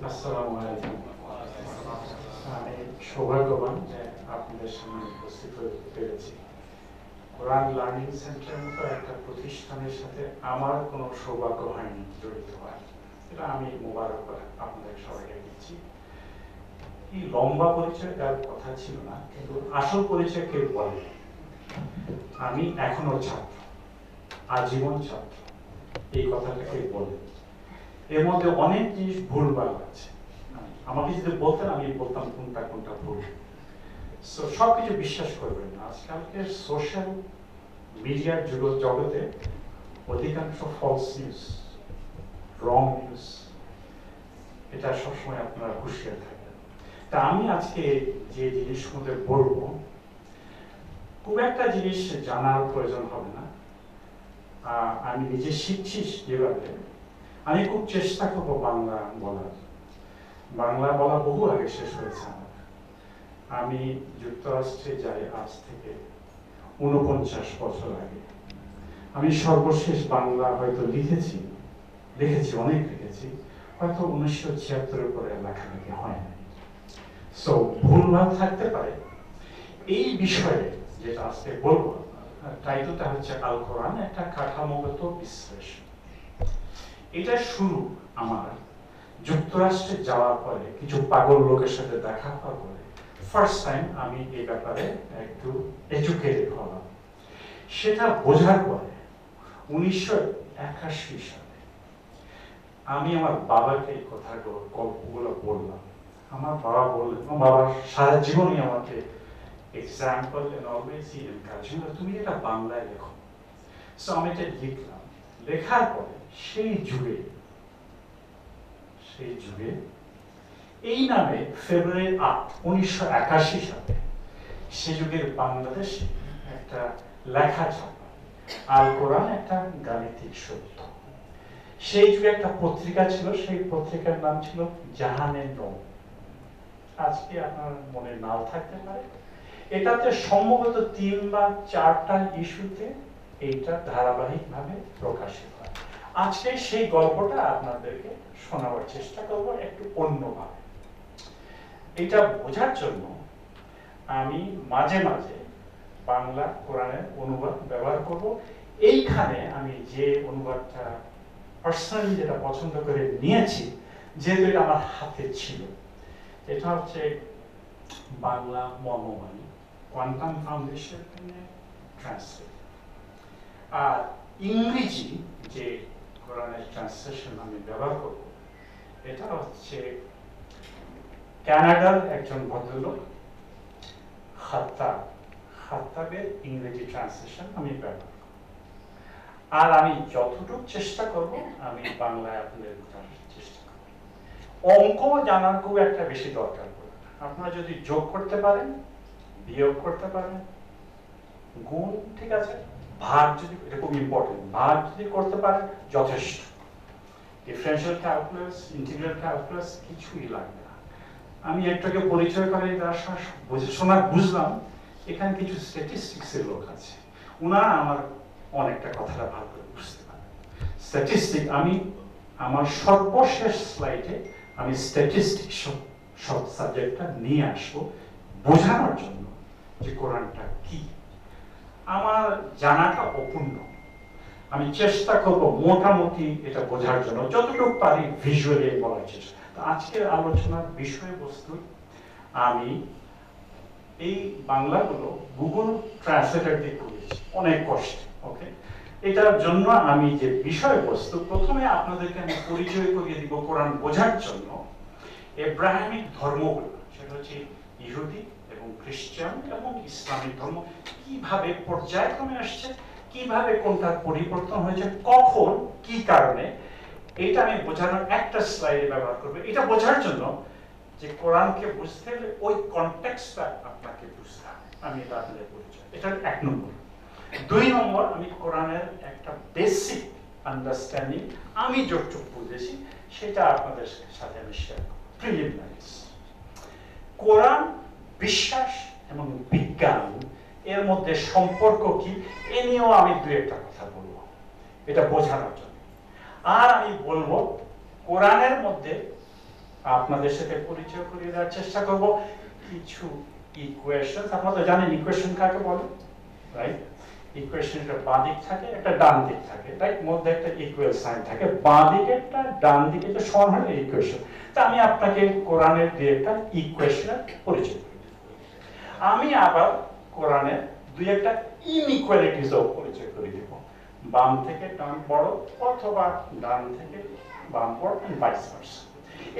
আসসালামু আলাইকুম। আমি সৌভাগ্যবান যে আপনাদের সামনে উপস্থিত হতে পেরেছি। কোরআন লার্নিং সেন্টারের মতো একটা প্রতিষ্ঠানের সাথে আমার কোনো সৌভাগ্য হয়নি জড়িত হওয়ার। এটা আমি মোবারক আপনাদের সবাইকে দিচ্ছি। এই লম্বা পরিচয় দেওয়ার কথা ছিল না, কিন্তু আসল পরিচয় কেউ বলে। আমি এখনো ছাত্র, আজীবন ছাত্র, এই কথাটা কেউ বলে। এর মধ্যে অনেক জিনিস ভুলভাল আছে। আমাকে যদি বলতেন আমি বলতাম কোনটা কোনটা ভুল। সবকিছু বিশ্বাস করবেন না। আজকালকে সোশ্যাল মিডিয়ার জগতে অধিকাংশ ফলস নিউজ, রং নিউজ, এটা সবসময় আপনারা হুঁশিয়ার থাকবেন। তা আমি আজকে যে জিনিস মধ্যে বলবো, খুব একটা জিনিস জানার প্রয়োজন হবে না। আমি নিজে শিখছি যেভাবে, আমি খুব চেষ্টা করবো বাংলা বলার। বাংলা বলা বহু আগে শেষ হয়েছে আমার। আমি যুক্তরাষ্ট্রে যাই আজ থেকে 49 বছর আগে। আমি সর্বশেষ বাংলা হয়তো লিখেছি অনেক লিখেছি, হয়তো 1976 পরে লেখালেখি হয় না। সো ভুলভাল থাকতে পারে। এই বিষয়ে যেটা আজকে বলবো, টাইটেলটা হচ্ছে আল কোরআন একটা কাঠামোগত বিশ্লেষণ। এটা শুরু আমার যুক্তরাষ্ট্রে যাওয়ার পরে, কিছু পাগল লোকের সাথে দেখা হওয়ার পরে ফার্স্ট টাইম আমি এই ব্যাপারে একটু এডুকেটেড হলাম। সেটা বোঝার পরে 1981 সালে আমি আমার বাবাকে এই গল্পগুলো বললাম। আমার বাবা বললেন, আমার বাবা সারা জীবনই আমাকে example and always he encouragement, তুমি এটা বাংলায় লেখো। সো আমি এটা লিখলাম। লেখার পরে সেই যুগে এই নামে ফেব্রুয়ারি 8, 1981 সালে সে যুগের বাংলাদেশে একটা লেখা ছাপা, আল কোরআন একটা গাণিতিক সত্য। সেই যুগে একটা পত্রিকা ছিল, সেই পত্রিকার নাম ছিল জাহানের রং। আজকে আপনার মনে নাও থাকতে পারে। এটাতে সম্ভবত 3 বা 4টা ইস্যুতে এইটা ধারাবাহিকভাবে প্রকাশিত হয়। আজকে সেই গল্পটা আপনাদেরকে শোনাবার চেষ্টা করব একটু অন্যভাবে। এটা বোঝার জন্য আমি মাঝে মাঝে বাংলা কোরআনের অনুবাদ ব্যবহার করব। এইখানে আমি যে অনুবাদটা পার্সোনালি যেটা পছন্দ করে নিয়েছি, যেহেতু এটা আমার হাতে ছিল, এটা হচ্ছে বাংলা মর্মবাণী, কোয়ান্টাম ফাউন্ডেশন ট্রান্সলেট। আর ইংরেজি যে কোরআনের ট্রান্সলেশন আমি ব্যবহার করব, এটা হচ্ছে কানাডার একজন ভদ্রলোক খাত্তাবের ইংরেজি ট্রান্সলেশন আমি ব্যবহার করব। আর আমি যতটুকু চেষ্টা করব আমি বাংলায় আপনাদের বোঝানোর চেষ্টা করব। অঙ্ক জানার খুব একটা বেশি দরকার পড়ে না। আপনারা যদি যোগ করতে পারেন, বিয়োগ করতে পারেন, গুণ ঠিক আছে, ভাগ যদি, এটা খুব ইম্পর্টেন্ট, ভাগ যদি করতে পারেন যথেষ্ট। ডিফারেন্সিয়াল ক্যালকুলাস, ইন্টিগ্রাল ক্যালকুলাস কিছুই লাগবে না। আমি একটাকে পরিচয় করে বুঝলাম এখানে কিছু স্ট্যাটিস্টিক্সের লোক আছে, ওনারা আমার অনেকটা কথাটা ভালো করে বুঝতে পারে। স্ট্যাটিস্টিক আমি আমার সর্বশেষ স্লাইডে আমি স্ট্যাটিস্টিক্স সব সাবজেক্টটা নিয়ে আসবো বোঝানোর জন্য যে কোরআনটা কি। আমার জানাটা অপূর্ণ, আমি চেষ্টা করব মোটামুটি এটা বোঝার জন্য যতটুকু পারি ভিজুয়ালি বলার চেষ্টা। আজকের আলোচনার বিষয়বস্তু আমি এই বাংলাগুলো গুগল ট্রান্সলেটর দিয়ে করেছি অনেক কষ্টে। ওকে, এটার জন্য আমি যে বিষয়বস্তু, প্রথমে আপনাদেরকে আমি পরিচয় করিয়ে দিব কোরআন বোঝার জন্য এব্রাহিমিক ধর্মগুলো, সেটা হচ্ছে ইহুদি এবং খ্রিস্টান এবং ইসলামিক ধর্ম কিভাবে পর্যায়ক্রমে আসছে, কিভাবে কোনটার পরিবর্তন হয়েছে, কখন, কি কারণে, এটা আমি বোঝানোর একটা স্লাইডে ব্যবহার করব। এটা বোঝার জন্য যে কোরআনকে বুঝতে হলে ওই কনটেক্সটটা আপনাকে বুঝতে হবে। আমি এটা আপনাদের পরিচয়, এটা 1 নম্বর। 2 নম্বর, আমি কোরআনের একটা বেসিক আন্ডারস্ট্যান্ডিং আমি যতটুকু বুঝেছি সেটা আপনাদের সাথে আমি শেয়ার করব। প্রিলিমিনারিজ, কোরআন, বিশ্বাস এবং বিজ্ঞান এর মধ্যে সম্পর্ক কি, এ নিয়েও আমি 2-একটা কথা বলবো এটা বোঝানোর জন্য। আর আমি বলবো কোরআনের মধ্যে আপনাদের সাথে পরিচয় করিয়ে দেওয়ার চেষ্টা করব কিছু ইকুয়েশন। আপনারা তো জানেন ইকুয়েশন কাকে বলে, রাইট? ইকুয়েশন একটা বাঁ দিক থাকে, একটা ডান দিক থাকে, রাইট? মধ্যে একটা ইকুয়াল সাইন থাকে, বাঁ দিকে একটা ডান দিকে যে সমান হলে ইকুয়েশন। তা আমি আপনাকে কোরআনের দিয়ে একটা ইকুয়েশনের পরিচয় করি। আমি আবার কোরআনের দুই একটা ইনইকুয়ালিটিসও পরিচয় করে দেব। বাম থেকে ডান বড় অথবা ডান থেকে বাম বড়, এন্ড ভাইস ভার্সা।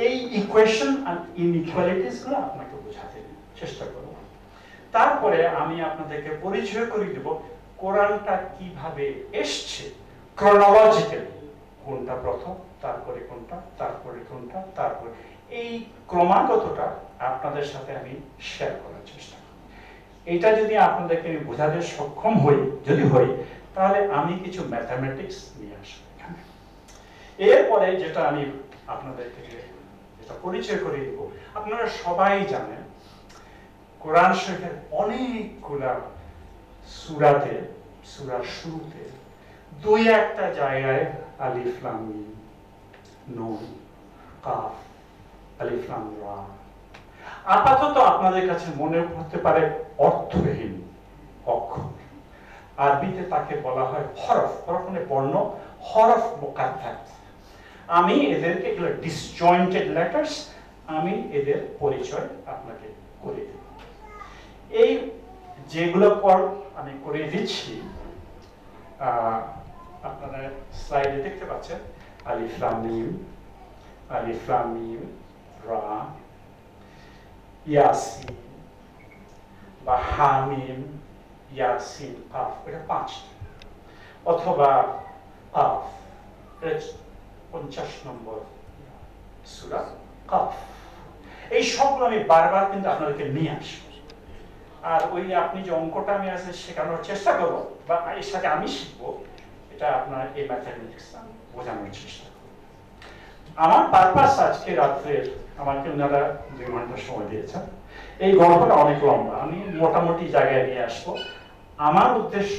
এই ইকুয়েশন আর ইনইকুয়ালিটিস গুলো আপনাকে বোঝাতে চেষ্টা করব। তারপরে আমি আপনাদেরকে পরিচয় করে দেব কোরআনটা কিভাবে এসছে ক্রোনোলজিক্যালি, কোনটা প্রথম, তারপরে কোনটা, তারপরে কোনটা, তারপরে এই ক্রমাগতটা আপনাদের সাথে আমি শেয়ার করার চেষ্টা করব। এটা যদি আপনাদেরকে আমি বোঝাতে সক্ষম হই, যদি হই, তাহলে আমি কিছু ম্যাথমেটিক্স নিয়ে আসবো এখানে। এরপরে যেটা আমি আপনাদেরকে যেটা পরিচয় করিয়ে দেব, আপনারা সবাই জানেন কোরআন শরীফের অনেকগুলা সূরাতে, সূরার শুরুতে দুই একটা জায়গায় আলিফ লাম মিম, নুন, কাফ, আলিফ লাম রা। আপাতত আপনাদের কাছে মনে হতে পারে অর্থহীন অক্ষর, আরবিতে তাকে বলা হয় হরফ। হরফ মানে বর্ণ, হরফ মুকাত্তাত। আমি এদেরকে এগুলো ডিসজয়েন্টেড লেটার্স, আমি এদের পরিচয় আপনাকে করে দেব। এই যেগুলো পর আমি করে দিচ্ছি, আপনারা স্লাইডে দেখতে পাচ্ছেন আলিফ লাম মিম, আলিফ লাম মিম, রা, ইয়াসিন বা হামিম, ইয়াসিন, কাফ, এটা 5টা। অথবা কাফ, 50 নম্বর সূরা কাফ। এই সবগুলো আমি বারবার কিন্তু আপনাদেরকে নিয়ে আসবো। আর ওই আপনি যে অঙ্কটা আমি আছে শেখানোর চেষ্টা করবো বা এর সাথে আমি শিখবো, এটা আপনার এই ম্যাথমেটিক্সটা বোঝানোর চেষ্টা করবো। আমার পারপাস আজকে রাত্রে আমাকে ওনারা 2 ঘন্টা সময় দিয়েছেন। এই গল্পটা অনেক লম্বা, আমি মোটামুটি জায়গায় নিয়ে আসবো। আমার উদ্দেশ্য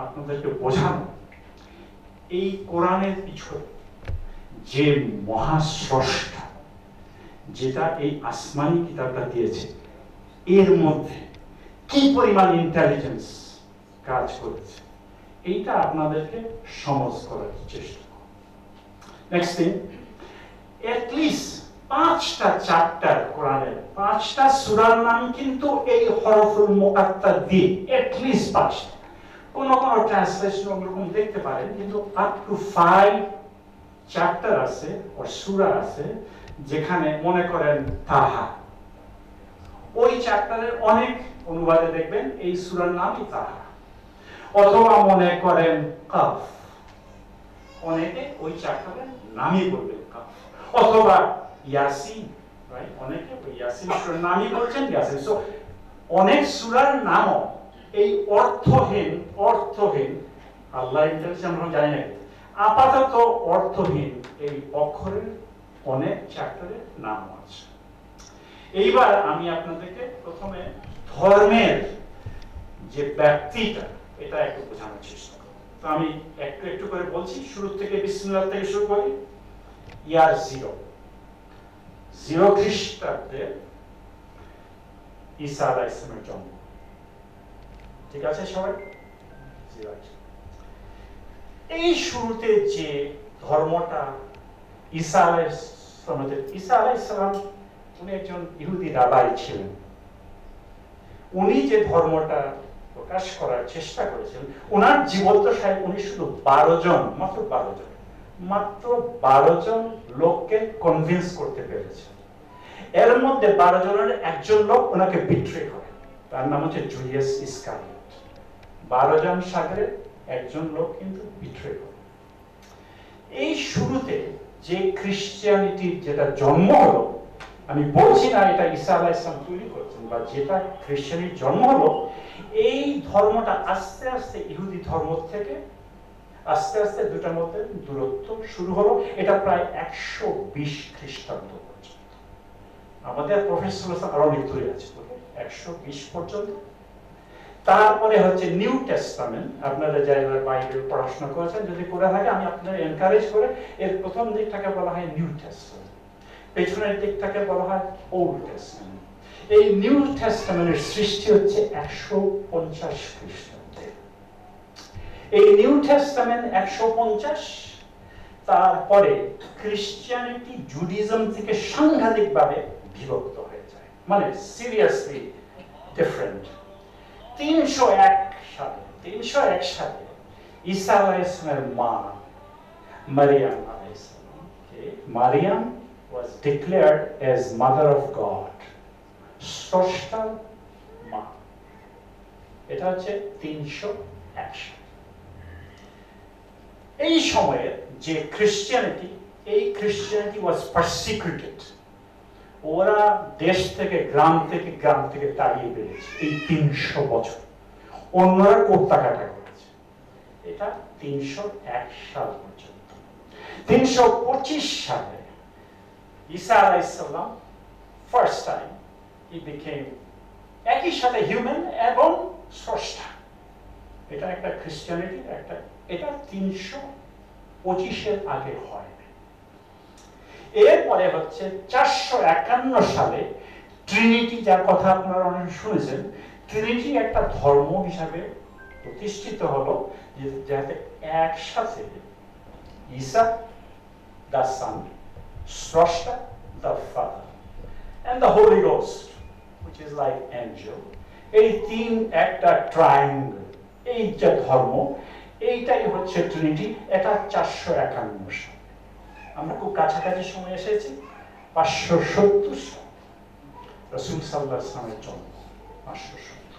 আপনাদেরকে বোঝানো এই কোরআনের পিছনে যে মহাস্রষ্টা, যেটা এই আসমানি কিতাবটা দিয়েছে, এর মধ্যে কি পরিমাণ ইন্টেলিজেন্স কাজ করেছে, এইটা আপনাদেরকে সমাজ করার চেষ্টা করব। নেক্সট থিং, এটলিস্ট 5টা চ্যাপ্টার কোরআনের, 5টা সূরার নাম কিন্তু এই হরফুল মুকাত্তার দিয়ে, এটলিস্ট 5টা। কোন কোন ট্রান্সলেশন অন্যরকম দেখতে পারেন, কিন্তু আপ টু 5 চ্যাপ্টার আছে ও সূরা আছে, যেখানে মনে করেন তাহা, ওই চ্যাপ্টারের অনেক অনুবাদে দেখবেন এই সূরার নামই তাহা। অথবা মনে করেন কাফ, অনেকে ওই চ্যাপ্টারের নামই বলবেন কাফ। অথবা ইয়াসিন, রাইট? অনেকে ওই ইয়াসিন সূরার নামই বলছেন ইয়াসিন। সো অনেক সূরার নামও এই অর্থহীন, আল্লাহ ইন্টেলিজেন্স আমরা জানি না, আপাতত অর্থহীন এই অক্ষরের অনেক চ্যাপ্টারের নাম আছে। এইবার আমি আপনাদেরকে প্রথমে ধর্মের যে ব্যক্তিটা, এটা একটু বোঝানোর চেষ্টা করব। তো আমি একটু একটু করে বলছি, শুরু থেকে বিসমিল্লাহ থেকে শুরু করি। ইয়ার 0 খ্রিস্টাব্দে ঈসা আলাইহিস সালামের জন্ম। ঠিক আছে সবাই? 0। এই শুরুতে যে ধর্মটা ঈসা আলাইহিস সালাম, উনি একজন ইহুদি রাবাই ছিলেন। উনি যে ধর্মটা প্রকাশ করার চেষ্টা করেছিলেন, ওনার জীবদ্দশায় উনি শুধু 12 জন, মাত্র 12 জন লোককে কনভিন্স করতে পেরেছেন। এর মধ্যে 12 জনের একজন লোক ওনাকে বিট্রে করে, তার নাম হচ্ছে জুলিয়াস ইসকারিয়ট। 12 জন সাগরে একজন লোক কিন্তু বিট্রে করে। এই শুরুতে যে খ্রিস্টিয়ানিটির যেটা জন্ম হলো, আমি বলছি না এটা ঈসা আলাইহিস সালাম তৈরি করেছেন, বা যেটা খ্রিস্টানির জন্ম হলো, এই ধর্মটা আস্তে আস্তে ইহুদি ধর্ম থেকে আস্তে আস্তে দুটার মধ্যে দূরত্ব শুরু হলো। এটা প্রায় 120 খ্রিস্টাব্দ পর্যন্ত। আমাদের প্রফেসর আরো অনেক দূরে আছে, 120 পর্যন্ত। তারপরে হচ্ছে নিউ টেস্টামেন্ট। আপনারা যারা বাইবেল পড়াশোনা করেছেন, যদি করে থাকে, আমি আপনাদের এনকারেজ করে এর প্রথম দিকটাকে বলা হয় নিউ টেস্টামেন্ট। পেছনের দিকটাকে বলা হয় ওল্ড টেস্টামেন্ট। এই নিউ টেস্টামেন্টের সৃষ্টি হচ্ছে 150 খ্রিস্টাব্দে। এই নিউ টেস্টামেন্ট 150, তারপরে ক্রিশ্চিয়ানিটি জুডিজম থেকে সাংঘাতিকভাবে বিভক্ত হয়ে যায়, মানে সিরিয়াসলি ডিফারেন্ট। 301 সালে ঈসা আলাইহিস সালামের মা মারিয়াম আলাইহিস সালাম, Mariam was declared as mother of God, স্রষ্টার মা। এটা হচ্ছে 301 সাল। এই সময়ে যে ক্রিশ্চিয়ানিটি, এই ক্রিশ্চিয়ানিটি ওয়াজ পারসিকিউটেড। ওরা দেশ থেকে গ্রাম থেকে তাড়িয়ে বেরিয়েছে এই 300 বছর। অন্যরা কোত্তাকাটা করেছে। এটা 301 সাল পর্যন্ত। 325 সালে ঈসা আলাইহিস সালাম ফার্স্ট টাইম হি বিকেম একই সাথে হিউম্যান এবং স্রষ্টা। এটা একটা ক্রিশ্চিয়ানিটির একটা, এটা 325-এর আগে হয়। এরপরে হচ্ছে 451 সালে ট্রিনিটি, যার কথা আপনারা অনেক শুনেছেন, ট্রিনিটি একটা ধর্ম হিসাবে প্রতিষ্ঠিত হলো, যাতে একসাথে ঈসা দ্য সান, স্রষ্টা the father, and the Holy Ghost, which is like angel, এই তিন একটা ট্রায়াঙ্গল, এই যে ধর্ম, এইটাই হচ্ছে ট্রিনিটি। এটা 451 সাল। আমরা খুব কাছাকাছি সময় এসেছি। 570 সাল রাসূল সাল্লাল্লাহু আলাইহি ওয়াসাল্লামের জন্ম। 570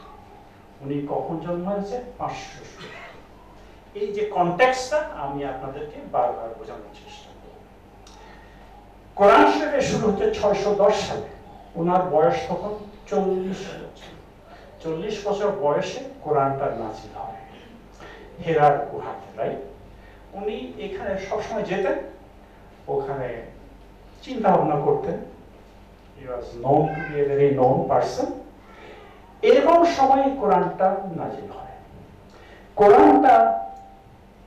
উনি কখন জন্ম হয়েছে? 570। এই যে কনটেক্সটটা আমি আপনাদেরকে বারবার বোঝানোর চেষ্টা করব। কোরআন শরীফে শুরু হচ্ছে 610 সালে। ওনার বয়স তখন 40 বছর। 40 বছর বয়সে কোরআনটা নাযিল হয় হেরার গুহাতে, রাইট? উনি এখানে সবসময় যেতেন, ওখানে চিন্তা ভাবনা করতেন। He was known to be a very known person. এরকম সময় কোরআনটা নাযিল হয়। কোরআনটা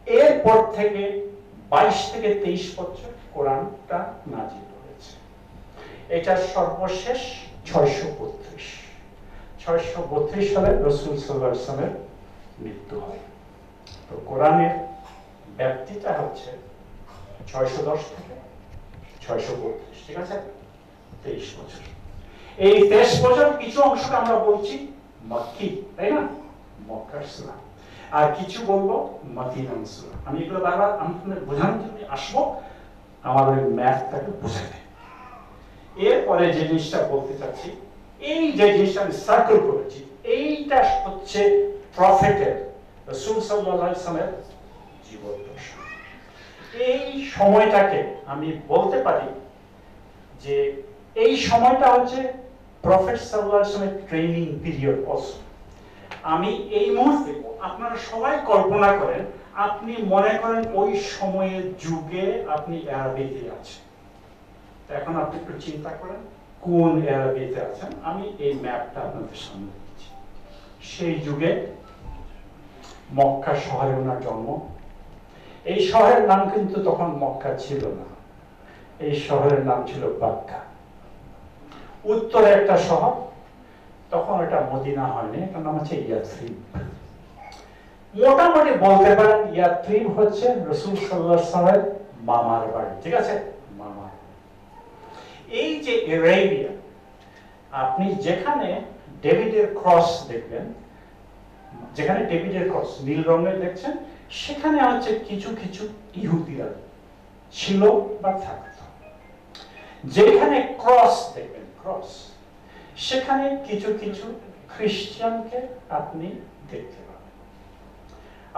এরপর থেকে 22 থেকে 23 বছর কোরআনটা নাযিল হয়েছে। এটা সর্বশেষ 632 সালে রাসূল সাল্লাল্লাহু আলাইহি ওয়াসাল্লামের মৃত্যু হয়। তো কোরআনের ব্যাপ্তিটা হচ্ছে 610 থেকে 632, ঠিক আছে? 23 বছর। এই 23 বছর কিছু অংশকে আমরা বলছি মক্কি, তাই না? মক্কার সূরা। আর কিছু বলবো মদিনার সূরা। আমি এগুলো বারবার আপনাদের বোঝানোর জন্য আসবো, আমার ওই ম্যাথটাকে বোঝাতে। এরপরে যে জিনিসটা বলতে চাচ্ছি, এই যে জিনিসটা আমি সার্কেল করেছি, এইটা হচ্ছে প্রফেটের, রাসূল সাল্লাল্লাহু আলাইহি ওয়াসাল্লামের জীবন দর্শন। এই সময়টাকে আমি বলতে পারি যে এই সময়টা হচ্ছে প্রফেট সাল্লাল্লাহু আলাইহি ওয়াসাল্লামের ট্রেনিং পিরিয়ড অলসো। আমি এই মুহূর্তে, আপনারা সবাই কল্পনা করেন, আপনি মনে করেন ওই সময়ের যুগে আপনি আরবিতে আছেন। এখন আপনি একটু চিন্তা করেন কোন আরবিতে আছেন। আমি এই ম্যাপটা আপনাদের সামনে দিচ্ছি। সেই যুগে মক্কা শহরে ওনার জন্ম। এই শহরের নাম কিন্তু তখন মক্কা ছিল না, এই শহরের নাম ছিল বাক্কা। উত্তরে একটা শহর, তখন এটা মদিনা হয়নি, এটার নাম হচ্ছে ইয়াথরিব। মোটামুটি বলতে পারেন ইয়াথরিব হচ্ছে রাসূল সাল্লাল্লাহু আলাইহি ওয়াসাল্লামের মামার বাড়ি, ঠিক আছে? মামা। এই যে আরাবিয়া, আপনি যেখানে ডেভিডের ক্রস দেখবেন, যেখানে ডেভিডের ক্রস নীল রঙের দেখছেন, সেখানে হচ্ছে কিছু কিছু ইহুদিরা ছিল বা থাকত। যেখানে ক্রস দেখবেন, ক্রস, সেখানে কিছু কিছু খ্রিস্টানকে আপনি দেখতে পাবেন।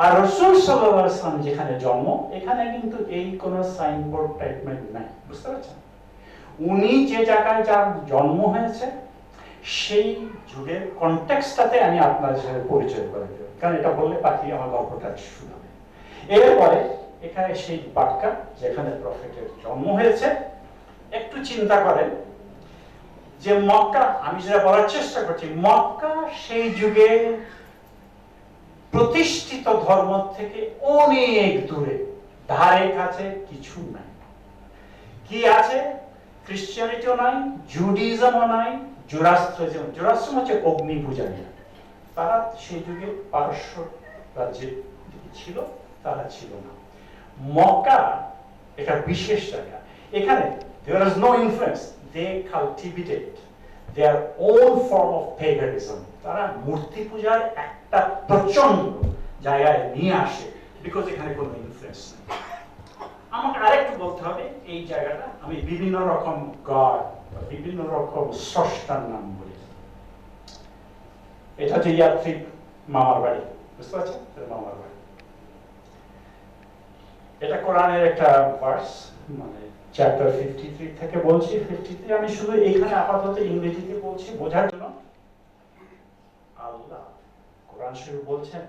আর রাসূল সাল্লাল্লাহু আলাইহি ওয়াসাল্লাম যেখানে জন্ম, এখানে কিন্তু এই কোন সাইনবোর্ড টাইপমেন্ট নাই, বুঝতে পারছেন? উনি যে জায়গায় যার জন্ম হয়েছে, সেই যুগের কনটেক্সটটাতে আমি আপনাদের সাথে পরিচয় করে দেব, কারণ এটা বললে বাকি আমার গল্পটা শুরু হবে। এরপরে এখানে সেই বাক্কা, যেখানে প্রফেটের জন্ম হয়েছে। একটু চিন্তা করেন যে মক্কা, আমি যেটা বলার চেষ্টা করছি, মক্কা সেই যুগে প্রতিষ্ঠিত ধর্ম থেকে অনেক দূরে, ধারে কাছে কিছু নাই। কি আছে? খ্রিস্টানিটিও নাই, জুডিজমও নাই, জোরাস্ট্রিজম। জোরাস্ট্রিজম হচ্ছে অগ্নি পূজারী। তারা সেই যুগে পারস্য রাজ্যে ছিল, তারা ছিল না। মক্কা এটা বিশেষ জায়গা। এখানে there is no influence. They cultivated their own form of paganism. তারা মূর্তি পূজার একটা প্রচন্ড জায়গায় নিয়ে আসে, বিকজ এখানে কোনো ইনফ্লুয়েন্স নেই। আমাকে আরেকটু বলতে হবে, এই জায়গাটা আমি বিভিন্ন রকম গড, বিভিন্ন রকম স্রষ্টার নাম বলি। এটা হচ্ছে ইয়াত্রিব মামার বাড়ি, বুঝতে পারছেন? মামার বাড়ি। এটা কোরআনের একটা ভার্স, মানে চ্যাপ্টার 53 থেকে বলছি। 53 আমি শুধু এখানে আপাতত ইংরেজিতে বলছি বোঝার জন্য। আল্লাহ কোরআন শরীফ বলছেন,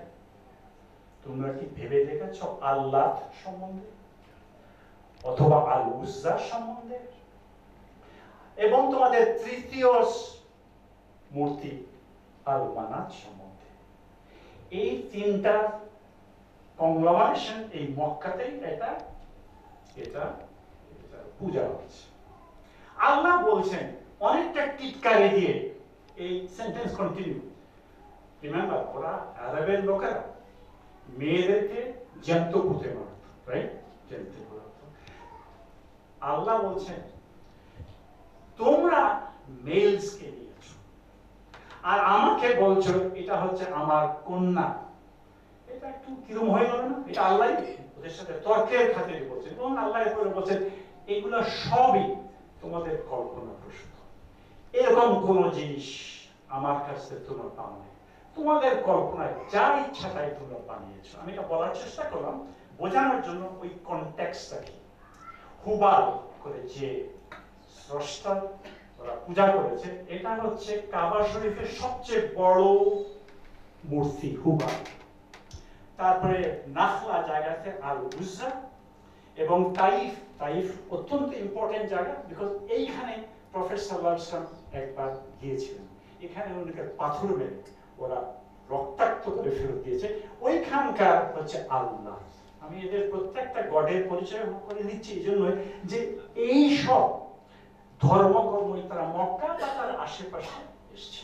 তোমরা কি ভেবে দেখেছো আল্লাহ সম্বন্ধে অথবা আল উজ্জা সম্বন্ধে এবং তোমাদের তৃতীয় মূর্তি আল মানাত সম্বন্ধে? এই তিনটা কংগ্লোমারেশন এই মক্কাতেই এটা এটা পূজা হচ্ছে। আল্লাহ বলছেন অনেকটা টিটকারি দিয়ে, এই সেন্টেন্স কন্টিনিউ। রিমেম্বার, ওরা আরবের লোকেরা মেয়েদেরকে জ্যান্ত পুঁতে মারত, রাইট? জ্যান্ত মারত। আল্লাহ বলছেন তোমরা মেলসকে নিয়েছো আর আমাকে বলছো এটা হচ্ছে আমার কন্যা। এটা একটু কিরম হয়ে গেল না? এটা আল্লাহ ওদের সাথে তর্কের খাতিরে বলছেন, এবং আল্লাহ এরপরে বলছেন এগুলো সবই তোমাদের কল্পনা প্রসূত। এরকম কোন জিনিস আমার কাছে তোমরা পাও না, তোমাদের কল্পনায় যা ইচ্ছা তাই তোমরা বানিয়েছো। আমি এটা বলার চেষ্টা করলাম বোঝানোর জন্য ওই কনটেক্সটটা কি। হুবাল করে যে স্রষ্টা ওরা পূজা করেছে, এটা হচ্ছে কাবা শরীফের সবচেয়ে বড় মূর্তি হুবাল। তারপরে নাখলা জায়গাতে আল উজ্জা, এবং তাইফ। তাইফ অত্যন্ত ইম্পর্টেন্ট জায়গা, বিকজ এইখানে প্রফেট সাল্লাল্লাহু আলাইহি ওয়াসাল্লাম একবার গিয়েছিলেন। এখানে ওনাকে পাথর মেরে ওরা রক্তাক্ত করে ফেরত দিয়েছে। ওইখানকার হচ্ছে আল্লাহ। আমি এদের প্রত্যেকটা গডের পরিচয় করে দিচ্ছি এই জন্যই যে এই সব ধর্মকর্মই তারা মক্কা বা তার আশেপাশে এসছে।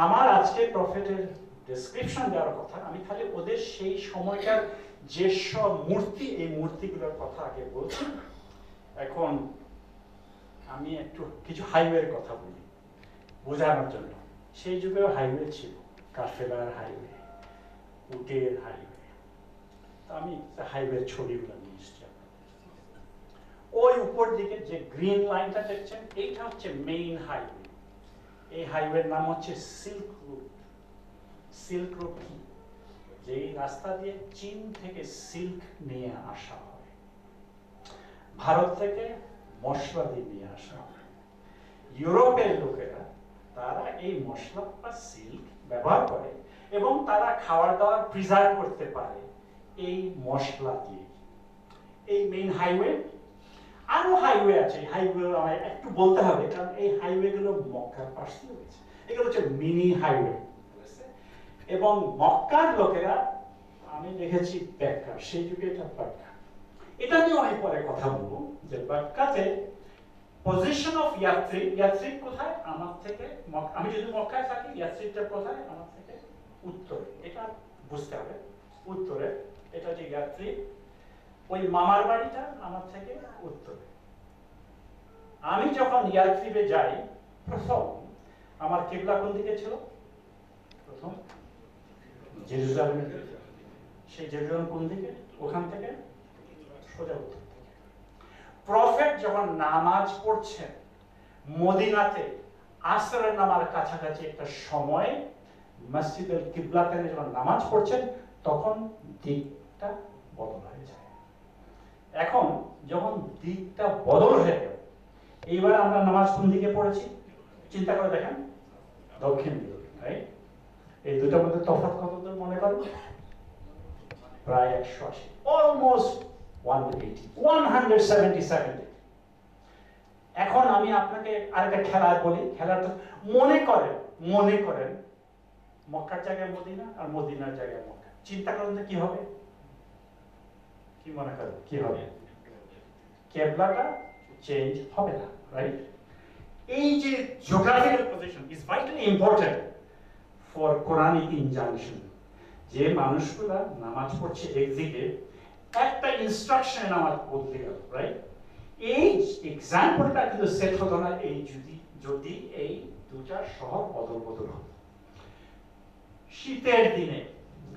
আমার আজকে প্রফেটের ডেসক্রিপশন দেওয়ার কথা, আমি খালি ওদের সেই সময়কার যেসব মূর্তি, এই মূর্তিগুলোর কথা আগে বলছি। এখন আমি একটু কিছু হাইওয়ের কথা বলি বোঝানোর জন্য। সেই যুগেও হাইওয়ে ছিল, কাফেলার হাইওয়ে, উটের হাইওয়ে। আমি হাইওয়ের ছবিগুলো নিয়ে এসেছি। ওই উপর দিকে যে গ্রিন লাইনটা দেখছেন, এইটা হচ্ছে মেইন হাইওয়ে। এই হাইওয়ের নাম হচ্ছে সিল্ক রুট। সিল্ক রুট কি? যে রাস্তা দিয়ে চীন থেকে সিল্ক নিয়ে আসা হয়, ভারত থেকে মশলা দিয়ে নিয়ে আসা হয়। ইউরোপের লোকেরা তারা এই মশলা বা সিল্ক ব্যবহার করে, এবং তারা খাবার দাবার প্রিজার্ভ করতে পারে এই মশলা দিয়ে। এই মেইন হাইওয়ে। আরো হাইওয়ে আছে, হাইওয়ে আমায় একটু বলতে হবে, কারণ এই হাইওয়ে গুলো মক্কার পাশ দিয়ে রয়েছে। এগুলো হচ্ছে মিনি হাইওয়ে। এবং মক্কার লোকেরা, আমি দেখেছি ব্যাক্কা, সেই যুগে এটা ব্যাক্কা। এটা নিয়ে অনেক পরে কথা বলবো যে ব্যাক্কাতে পজিশন অফ ইয়াত্রিব। ইয়াত্রিব কোথায়? আমার থেকে, আমি যদি মক্কায় থাকি, ইয়াত্রিবটা কোথায়? আমার থেকে উত্তরে। এটা বুঝতে হবে, উত্তরে। এটা যে ইয়াত্রিব, ওই মামার বাড়িটা আমার থেকে উত্তরে। আমি যখন ইয়াত্রিবে যাই, প্রথম আমার কিবলা কোন দিকে ছিল? প্রথম জেরুজালেমের দিকে। সেই জেরুজালেম কোন দিকে? ওখান থেকে সোজা উত্তর দিকে। প্রফেট যখন নামাজ পড়ছেন মদিনাতে, আসরের নামার কাছাকাছি একটা সময় মসজিদের কিবলাতে যখন নামাজ পড়ছেন, তখন দিকটা বদল হয়ে যায়। এখন যখন দিকটা বদল হয়ে গেল, এইবার আমরা নামাজ কোন দিকে পড়েছি চিন্তা করে দেখেন, দক্ষিণ দিকে, রাইট? এই দুটোর মধ্যে তফাৎ কত দূর মনে করেন? প্রায় 180, অলমোস্ট 177। এখন আমি আপনাকে আরেকটা খেলা বলি। খেলাটা মনে করেন মক্কার জায়গায় মদিনা আর মদিনার জায়গায় মক্কা। চিন্তা করেন তো কি হবে? কি মনে করেন কি হবে? কেবলাটা চেঞ্জ হবে না, রাইট? এই যে geographical position is vitally important for Quranic injunction. যে মানুষগুলা নামাজ পড়ছে একদিকে, একটা ইনস্ট্রাকশনে নামাজ বদলে গেল, রাইট? এই এক্সাম্পলটা কিন্তু সেট হতো না এই যদি এই দুটা শহর বদল বদল হতো। শীতের দিনে,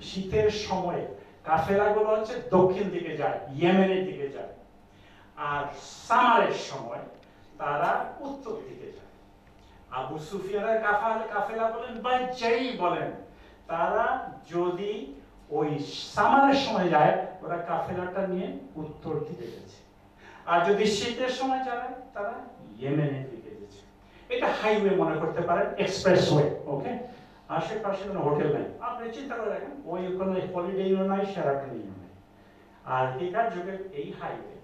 শীতের সময়ে কাফেলাগুলো হচ্ছে দক্ষিণ দিকে যায়, ইয়েমেনের দিকে যায়, আর সামারের সময় তারা উত্তর দিকে যায়। আবু সুফিয়ানের কাফেলা বলেন বা যেই বলেন, তারা যদি ওই সামারের সময় যায়, ওরা কাফেলাটা নিয়ে উত্তর দিকে গেছে, আর যদি শীতের সময় যায় তারা ইয়েমেনের দিকে গেছে। এটা হাইওয়ে মনে করতে পারেন, এক্সপ্রেসওয়ে, ওকে? আশেপাশে কোনো হোটেল নাই, আপনি চিন্তা করে দেখেন, ওই কোনো হলিডে ইউনিয়ন নাই, শেরাটন ইউনিয়ন নাই। আর এটার যুগে এই highway,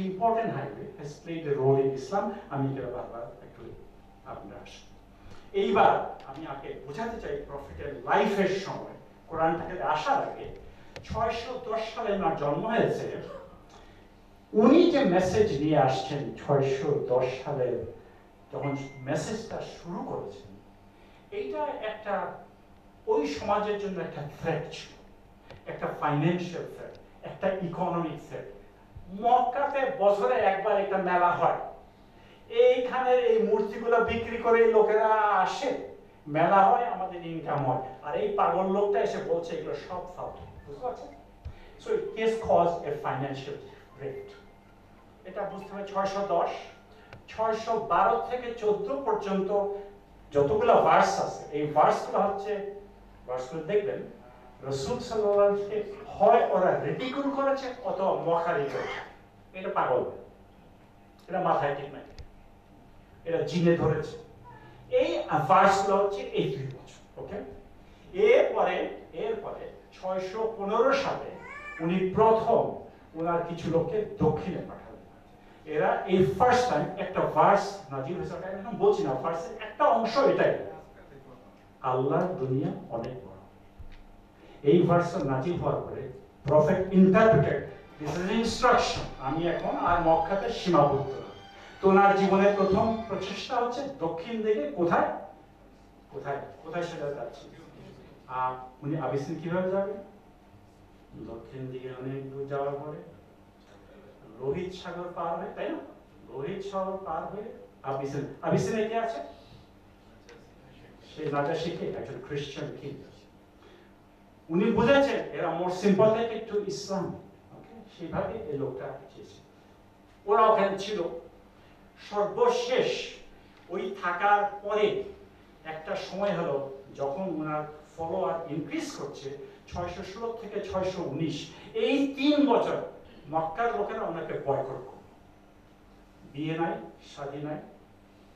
important highway, has played a role in Islam. আমি এটা বারবার একটু আপনার আসি। এইবার আমি আগে বোঝাতে চাই প্রফেটের লাইফের সময়, কোরআন থেকে আসার আগে 610 সালে ওনার জন্ম হয়েছে। উনি যে মেসেজ নিয়ে আসছেন 610 সালে যখন মেসেজটা শুরু করেছেন, এইটা একটা ওই সমাজের জন্য একটা থ্রেট ছিল, একটা ফাইন্যান্সিয়াল থ্রেট, একটা ইকোনমিক থ্রেট। মক্কাতে বছরে একবার একটা মেলা হয়, এইখানে এই মূর্তিগুলো বিক্রি করে লোকেরা আসে, মেলা হয়, আমাদের ইনকাম হয়, আর এই পাগল লোকটা এসে বলছে এগুলো সব ফালতু, বুঝতে পারছেন? So it cause cause a financial threat. এটা বুঝতে হবে। 610, 612 থেকে 14 পর্যন্ত যতগুলো ভার্স আছে, এই ভার্সগুলো হচ্ছে, ভার্সগুলো দেখবেন রাসূল সাল্লাল্লাহু আলাইহি ওয়াসাল্লাম হয় ওরা রিডিকুল করেছে অথবা মখারি করেছে। এটা পাগল, এটা মাথায় ঠিক নাই, এটা জিনে ধরেছে। এই ভার্সগুলো হচ্ছে এই 2 বছর, ওকে? এরপরে 615 সালে উনি প্রথম ওনার কিছু লোককে দক্ষিণে পাঠালেন। এরা এই ফার্স্ট টাইম একটা ভার্স নাজিল হয়েছে, আমি বলছি না, ভার্সের একটা অংশ এটাই, আল্লাহর দুনিয়া অনেক বড়। এই ভার্সটা নাজিল হওয়ার পরে prophet interpreted this is instruction, আমি এখন আর মক্কাতে সীমাবদ্ধ না। তো ওনার জীবনের প্রথম প্রচেষ্টা হচ্ছে দক্ষিণ দিকে, কোথায় কোথায় কোথায় সেটা যাচ্ছে। আর উনি আবিসিন কিভাবে যাবেন? দক্ষিণ দিকে অনেক দূর যাওয়ার পরে লোহিত সাগর পার হয়ে, তাই না? লোহিত সাগর পার হয়ে আবিসিনে কে আছে? সেই নাজাশীকে, একজন খ্রিস্টান কিং। উনি বুঝেছেন এরা মোর সিম্পাথেটিক টু ইসলাম, ওকে? সেইভাবে এই লোকটা চেয়েছে। ওরা ওখানে ছিল। সর্বশেষ ওই থাকার পরে একটা সময় হলো যখন ওনার ফলোয়ার ইনক্রিজ করছে, 616 থেকে 619, এই 3 বছর মক্কার লোকেরা ওনাকে বয়কট করে। বিয়ে নাই, শাদী নাই,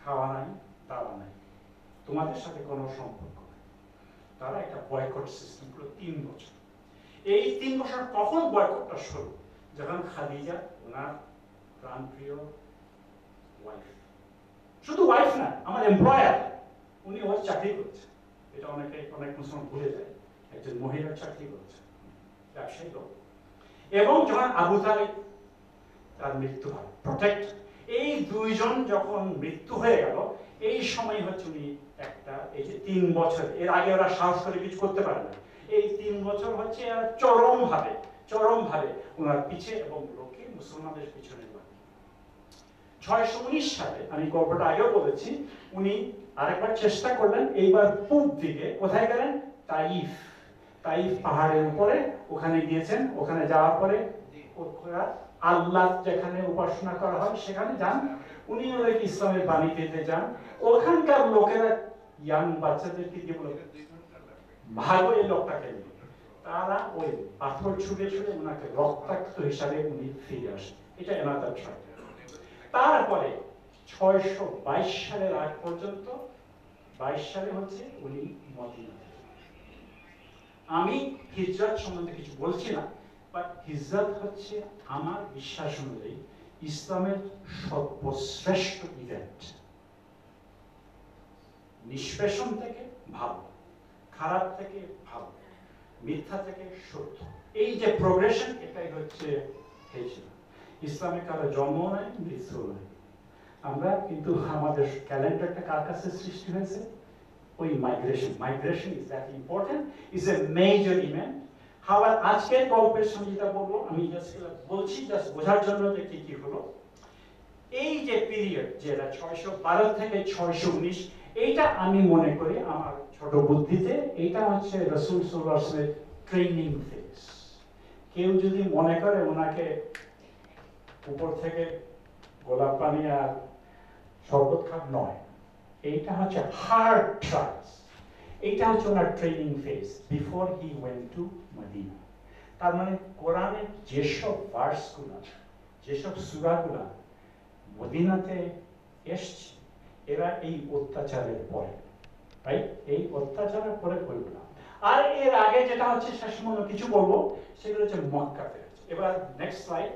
খাওয়া নাই, দাওয়া নাই, তোমাদের সাথে কোনো সম্পর্ক নেই। তারা একটা বয়কট সিস্টেম করলো 3 বছর। এই 3 বছর কখন বয়কটটা শুরু? যখন খাদিজা, ওনার প্রাণপ্রিয় ওয়াইফ, শুধু ওয়াইফ না, আমার এমপ্লয়ার, উনি ওর চাকরি করছে, এটা অনেক মুসলমান ভুলে যায়, একজন মহিলার চাকরি করছে, ব্যবসায়ী লোক। এবং যখন আবু তালিব তার মৃত্যু হয়, প্রোটেক্ট, এই 2 জন যখন মৃত্যু হয়ে গেল, এই সময় হচ্ছে উনি একটা, এই যে 3 বছর, এর আগে ওরা সাহস করে কিছু করতে পারে না, এই 3 বছর হচ্ছে চরমভাবে ওনার পিছে এবং লোকে মুসলমানদের পিছনে। 619 সালে, আমি গল্পটা আগেও বলেছি, উনি আরেকবার চেষ্টা করলেন, এইবার পূব দিকে। কোথায় গেলেন? তাইফ পাহাড়ের উপরে, ওখানে গিয়েছেন। ওখানে যাওয়ার পরে আল্লাহ যেখানে উপাসনা করা হয় সেখানে যান। উনি ওদেরকে ইসলামের বাণী দিতে যান। ওখানকার লোকেরা ইয়াং বাচ্চাদেরকে দিয়ে বলে, ভালো এই লোকটাকে নিয়ে। তারা ওই পাথর ছুটে ওনাকে রক্তাক্ত হিসাবে উনি ফিরে আসেন। এটা এনাদার ট্রাই। তারপরে 622 সালের আগ পর্যন্ত, 22 সালে হচ্ছে উনি মদিনা। আমি হিজরত সম্বন্ধে কিছু বলছি না, বাট হিজরত হচ্ছে আমার বিশ্বাস অনুযায়ী ইসলামের সর্বশ্রেষ্ঠ ইভেন্ট। নিষ্পেষণ থেকে ভালো, খারাপ থেকে ভালো, মিথ্যা থেকে সত্য, এই যে প্রোগ্রেশন, এটাই হচ্ছে হিজরত। ইসলামে কারো জন্ম নাই, মৃত্যু নাই, আমরা কিন্তু আমাদের ক্যালেন্ডারটা কার কাছে সৃষ্টি হয়েছে? ওই migration is that important, is a major event. হাওয়ার আজকের গল্পের সঙ্গে যেটা বলবো, আমি জাস্ট বলছি জাস্ট বোঝার জন্য যে কি কি হলো। এই যে পিরিয়ড যেটা 612 থেকে 619, এইটা আমি মনে করি আমার ছোট বুদ্ধিতে এইটা হচ্ছে রাসূল সাল্লাল্লাহু আলাইহি ওয়াসাল্লামের ট্রেনিং ফেজ। কেউ যদি মনে করে ওনাকে উপর থেকে গোলাপ পানি আর শরবত খান, নয়, এইটা হচ্ছে হার্ড ট্রায়ালস, এইটা হচ্ছে ওনার training phase before he went to Medina. তার মানে কোরআনের যেসব ভার্সগুলো, যেসব সূরাগুলো মদিনাতে এসছে, এরা এই অত্যাচারের পরে, রাইট, এই অত্যাচারের পরে ওইগুলো। আর এর আগে যেটা হচ্ছে শেষ মনে কিছু বলবো, সেগুলো হচ্ছে মক্কাতে। এবার নেক্সট স্লাইড,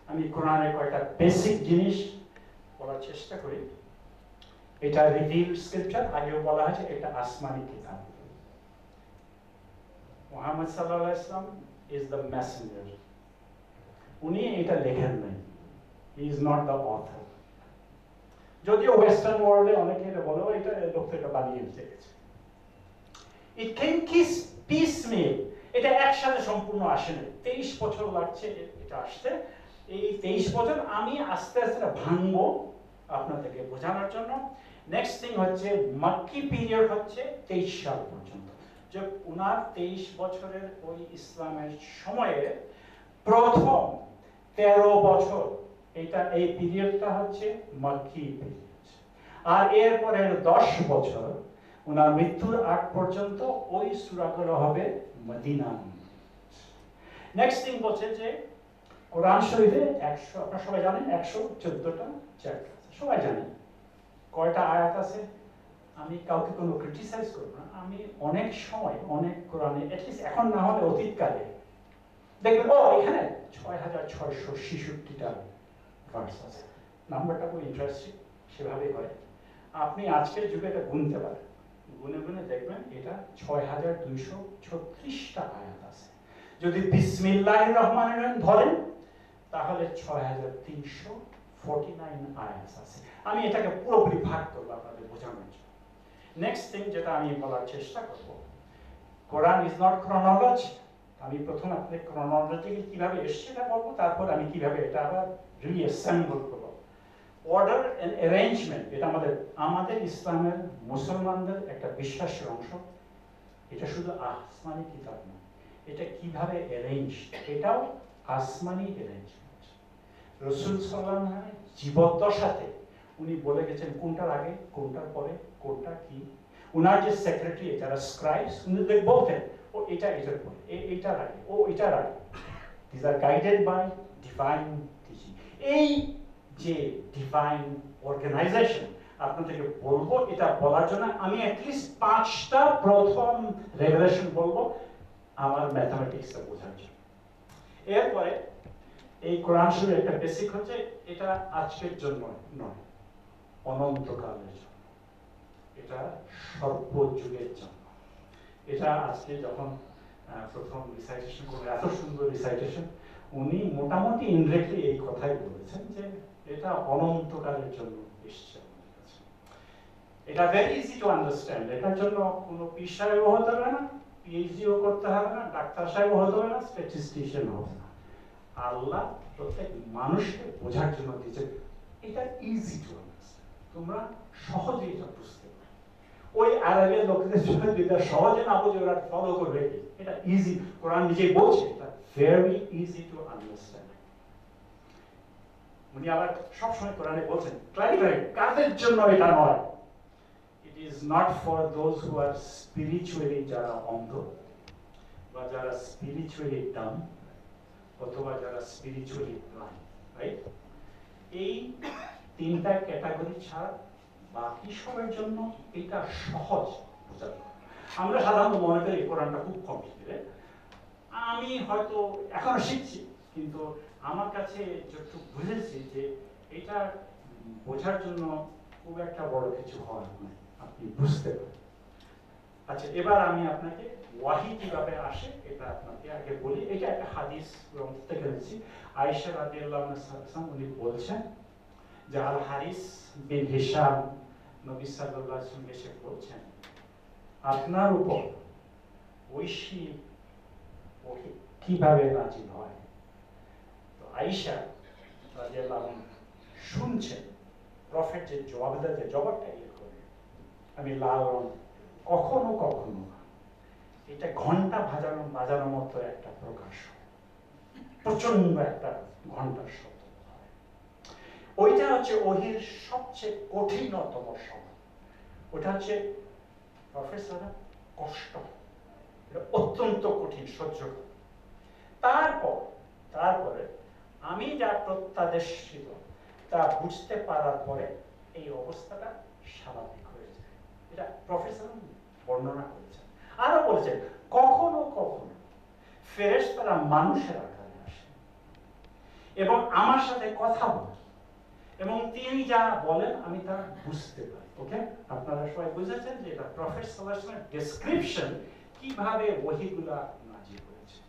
আমি কোরআনের কয়েকটা বেসিক জিনিস বলার চেষ্টা করি। এটা রিভিল স্ক্রিপচার, আগেও বলা হয়েছে এটা আসমানি কিতাব। মুহাম্মদ সাল্লাল্লাহু আলাইহি ওয়াসাল্লাম ইজ দ্য মেসেঞ্জার, উনি এটা লেখেন নাই, he is not the author. যদিও ওয়েস্টার্ন ওয়ার্ল্ডে অনেকে এটা বলে এটা লোকটা এটা বানিয়ে লিখেছে। ইট কেম পিসমেল, এটা একসাথে সম্পূর্ণ আসে না, 23 বছর লাগছে এটা আসতে। এই 23 বছর আমি আস্তে আস্তে ভাঙবো আপনাদেরকে বোঝানোর জন্য। নেক্সট থিং হচ্ছে মক্কি পিরিয়ড হচ্ছে 23 সাল পর্যন্ত, যে উনার 23 বছরের ওই ইসলামের সময়ে প্রথম 13 বছর, এটা এই পিরিয়ডটা হচ্ছে মক্কি পিরিয়ড। আর এরপরে 10 বছর উনার মৃত্যুর আগ পর্যন্ত ওই সূরাগুলো হবে মদিনা। নেক্সট থিং বলছে যে কোরআন শরীফে 100, আপনারা সবাই জানেন 114টা চ্যাপ্টার, সবাই জানেন। কয়টা আয়াত আছে? আমি কাউকে কোনো ক্রিটিসাইজ করব না, আমি অনেক সময় অনেক কোরআনে অ্যাটলিস্ট এখন না হলে অতীতকালে দেখবেন ও এখানে 6666টা ভার্স আছে, নাম্বারটা খুব ইন্টারেস্টিং, সেভাবেই হয়। আপনি আজকের যুগে এটা গুনতে পারেন, গুনে গুনে দেখবেন এটা 6236টা আয়াত আছে। যদি বিসমিল্লাহির রহমানির রহিম ধরেন তাহলে 6349 আয়াত আছে। আমি এটাকে পুরোপুরি ভাগ করবো আপনাদের বোঝানোর জন্য। নেক্সট থিং যেটা আমি বলার চেষ্টা করব, কোরআন ইজ নট ক্রনোলজি। আমি প্রথম আপনাদের ক্রনোলজি কিভাবে এসছে এটা বলবো, তারপর আমি কিভাবে এটা আবার রিঅ্যাসেম্বল করবো। অর্ডার এন্ড অ্যারেঞ্জমেন্ট, এটা আমাদের ইসলামের মুসলমানদের একটা বিশ্বাসের অংশ। এটা শুধু আসমানি কিতাব না, এটা কিভাবে অ্যারেঞ্জ, এটাও আসমানি অ্যারেঞ্জমেন্ট। রাসূল সাল্লাল্লাহু আলাইহি ওয়াসাল্লাম জীবদ্দশাতে উনি বলে গেছেন কোনটার আগে কোনটার পরে কোনটা কি। উনার যে সেক্রেটারি যারা স্ক্রাইবস, উনি বলতেন ও এটা এটার পরে, এটার আগে, ও এটার আগে। This are guided by divine teaching. এই যে ডিভাইন অর্গানাইজেশন আপনাদেরকে বলবো, এটা বলার জন্য আমি অ্যাটলিস্ট 5টা প্রথম রেভেলেশন বলবো আমার ম্যাথমেটিক্সটা বোঝার জন্য। এরপরে এই কোরআন শরীফের একটা বেসিক হচ্ছে এটা আজকের জন্য নয়, অনন্তকালের জন্য, এটা সর্বযুগের জন্য। এটা আজকে যখন প্রথম রিসাইটেশন করলেন, এত সুন্দর রিসাইটেশন, উনি মোটামুটি ইনডিরেক্টলি এই কথাই বলেছেন যে এটা অনন্তকালের জন্য এসছে। এটা ভেরি ইজি টু আন্ডারস্ট্যান্ড, এটার জন্য কোনো পীর সাহেব হতে হবে না, পিএইচডিও করতে হবে না, ডাক্তার সাহেব হতে হবে না, স্ট্যাটিস্টিশিয়ান হবে না। আল্লাহ প্রত্যেক মানুষকে বোঝার জন্য দিয়েছে, এটা ইজি টু আন্ডারস্ট্যান্ড, তোমরা সহজে এটা বুঝতে পারো। ওই আরবের লোকদের জন্য যেটা সহজে না বুঝে ওরা ফলো করবে, এটা ইজি। কোরআন নিজেই বলছে এটা ভেরি ইজি টু আন্ডারস্ট্যান্ড। উনি আবার সবসময় কোরআনে বলছেন ট্রাই কাদের জন্য এটা নয়, it is not for those who are spiritually, যারা অন্ধ বা যারা স্পিরিচুয়ালি ডাম অথবা যারা স্পিরিচুয়ালি ব্লাইন্ড, রাইট? এই 3টা ক্যাটাগরি ছাড়া বাকি সবার জন্য এটা সহজ বোঝার। আমরা সাধারণত মনে করি কোরআনটা খুব কমপ্লিকেটেড। আমি হয়তো এখনো শিখছি, কিন্তু আমার কাছে যতটুকু বুঝেছি যে এটা বোঝার জন্য খুব একটা বড় কিছু হয় না, আপনি বুঝতে পারেন। আচ্ছা, এবার আমি আপনাকে ওয়াহি কিভাবে আসে এটা আপনাকে আগে বলি। এটা একটা হাদিস গ্রন্থ থেকে এনেছি। আয়েশা রাদিয়াল্লাহু আনহা উনি বলছেন যে আল হারিস বিন হিশাম নবী সাল্লাল্লাহু আলাইহি ওয়াসাল্লাম এসে বলছেন আপনার উপর ঐশী ওহী কিভাবে নাজিল হয়। তো আয়েশা রাদিয়াল্লাহু আনহা শুনছেন প্রফেট যে জবাব দেয়, যে জবাবটা করে আমি লাল রং কখনো কখনো এটা ঘন্টা বাজানোর মতো একটা প্রকাশ, প্রচন্ড একটা ঘন্টার শব্দ। ওইটা হচ্ছে ওহির সবচেয়ে কঠিনতম সময়। ওটা হচ্ছে প্রফেসর কষ্ট, অত্যন্ত কঠিন সহ্য। তারপরে আমি যা প্রত্যাদেশ ছিল তা বুঝতে পারার পরে এই অবস্থাটা স্বাভাবিক হয়ে যায়। এটা প্রফেসর বর্ণনা করেছেন। আরো বলেছেন কখনো কখনো ফেরেশতারা মানুষের আকারে আসে এবং আমার সাথে কথা বলে এবং তিনি যা বলেন আমি তা বুঝতে পারি। ওকে, আপনারা সবাই বুঝেছেন যে এটা প্রফেট সাল্লাল্লাহু আলাইহি ওয়াসাল্লামের ডেসক্রিপশন কিভাবে ওহীগুলা নাজিল হয়েছে।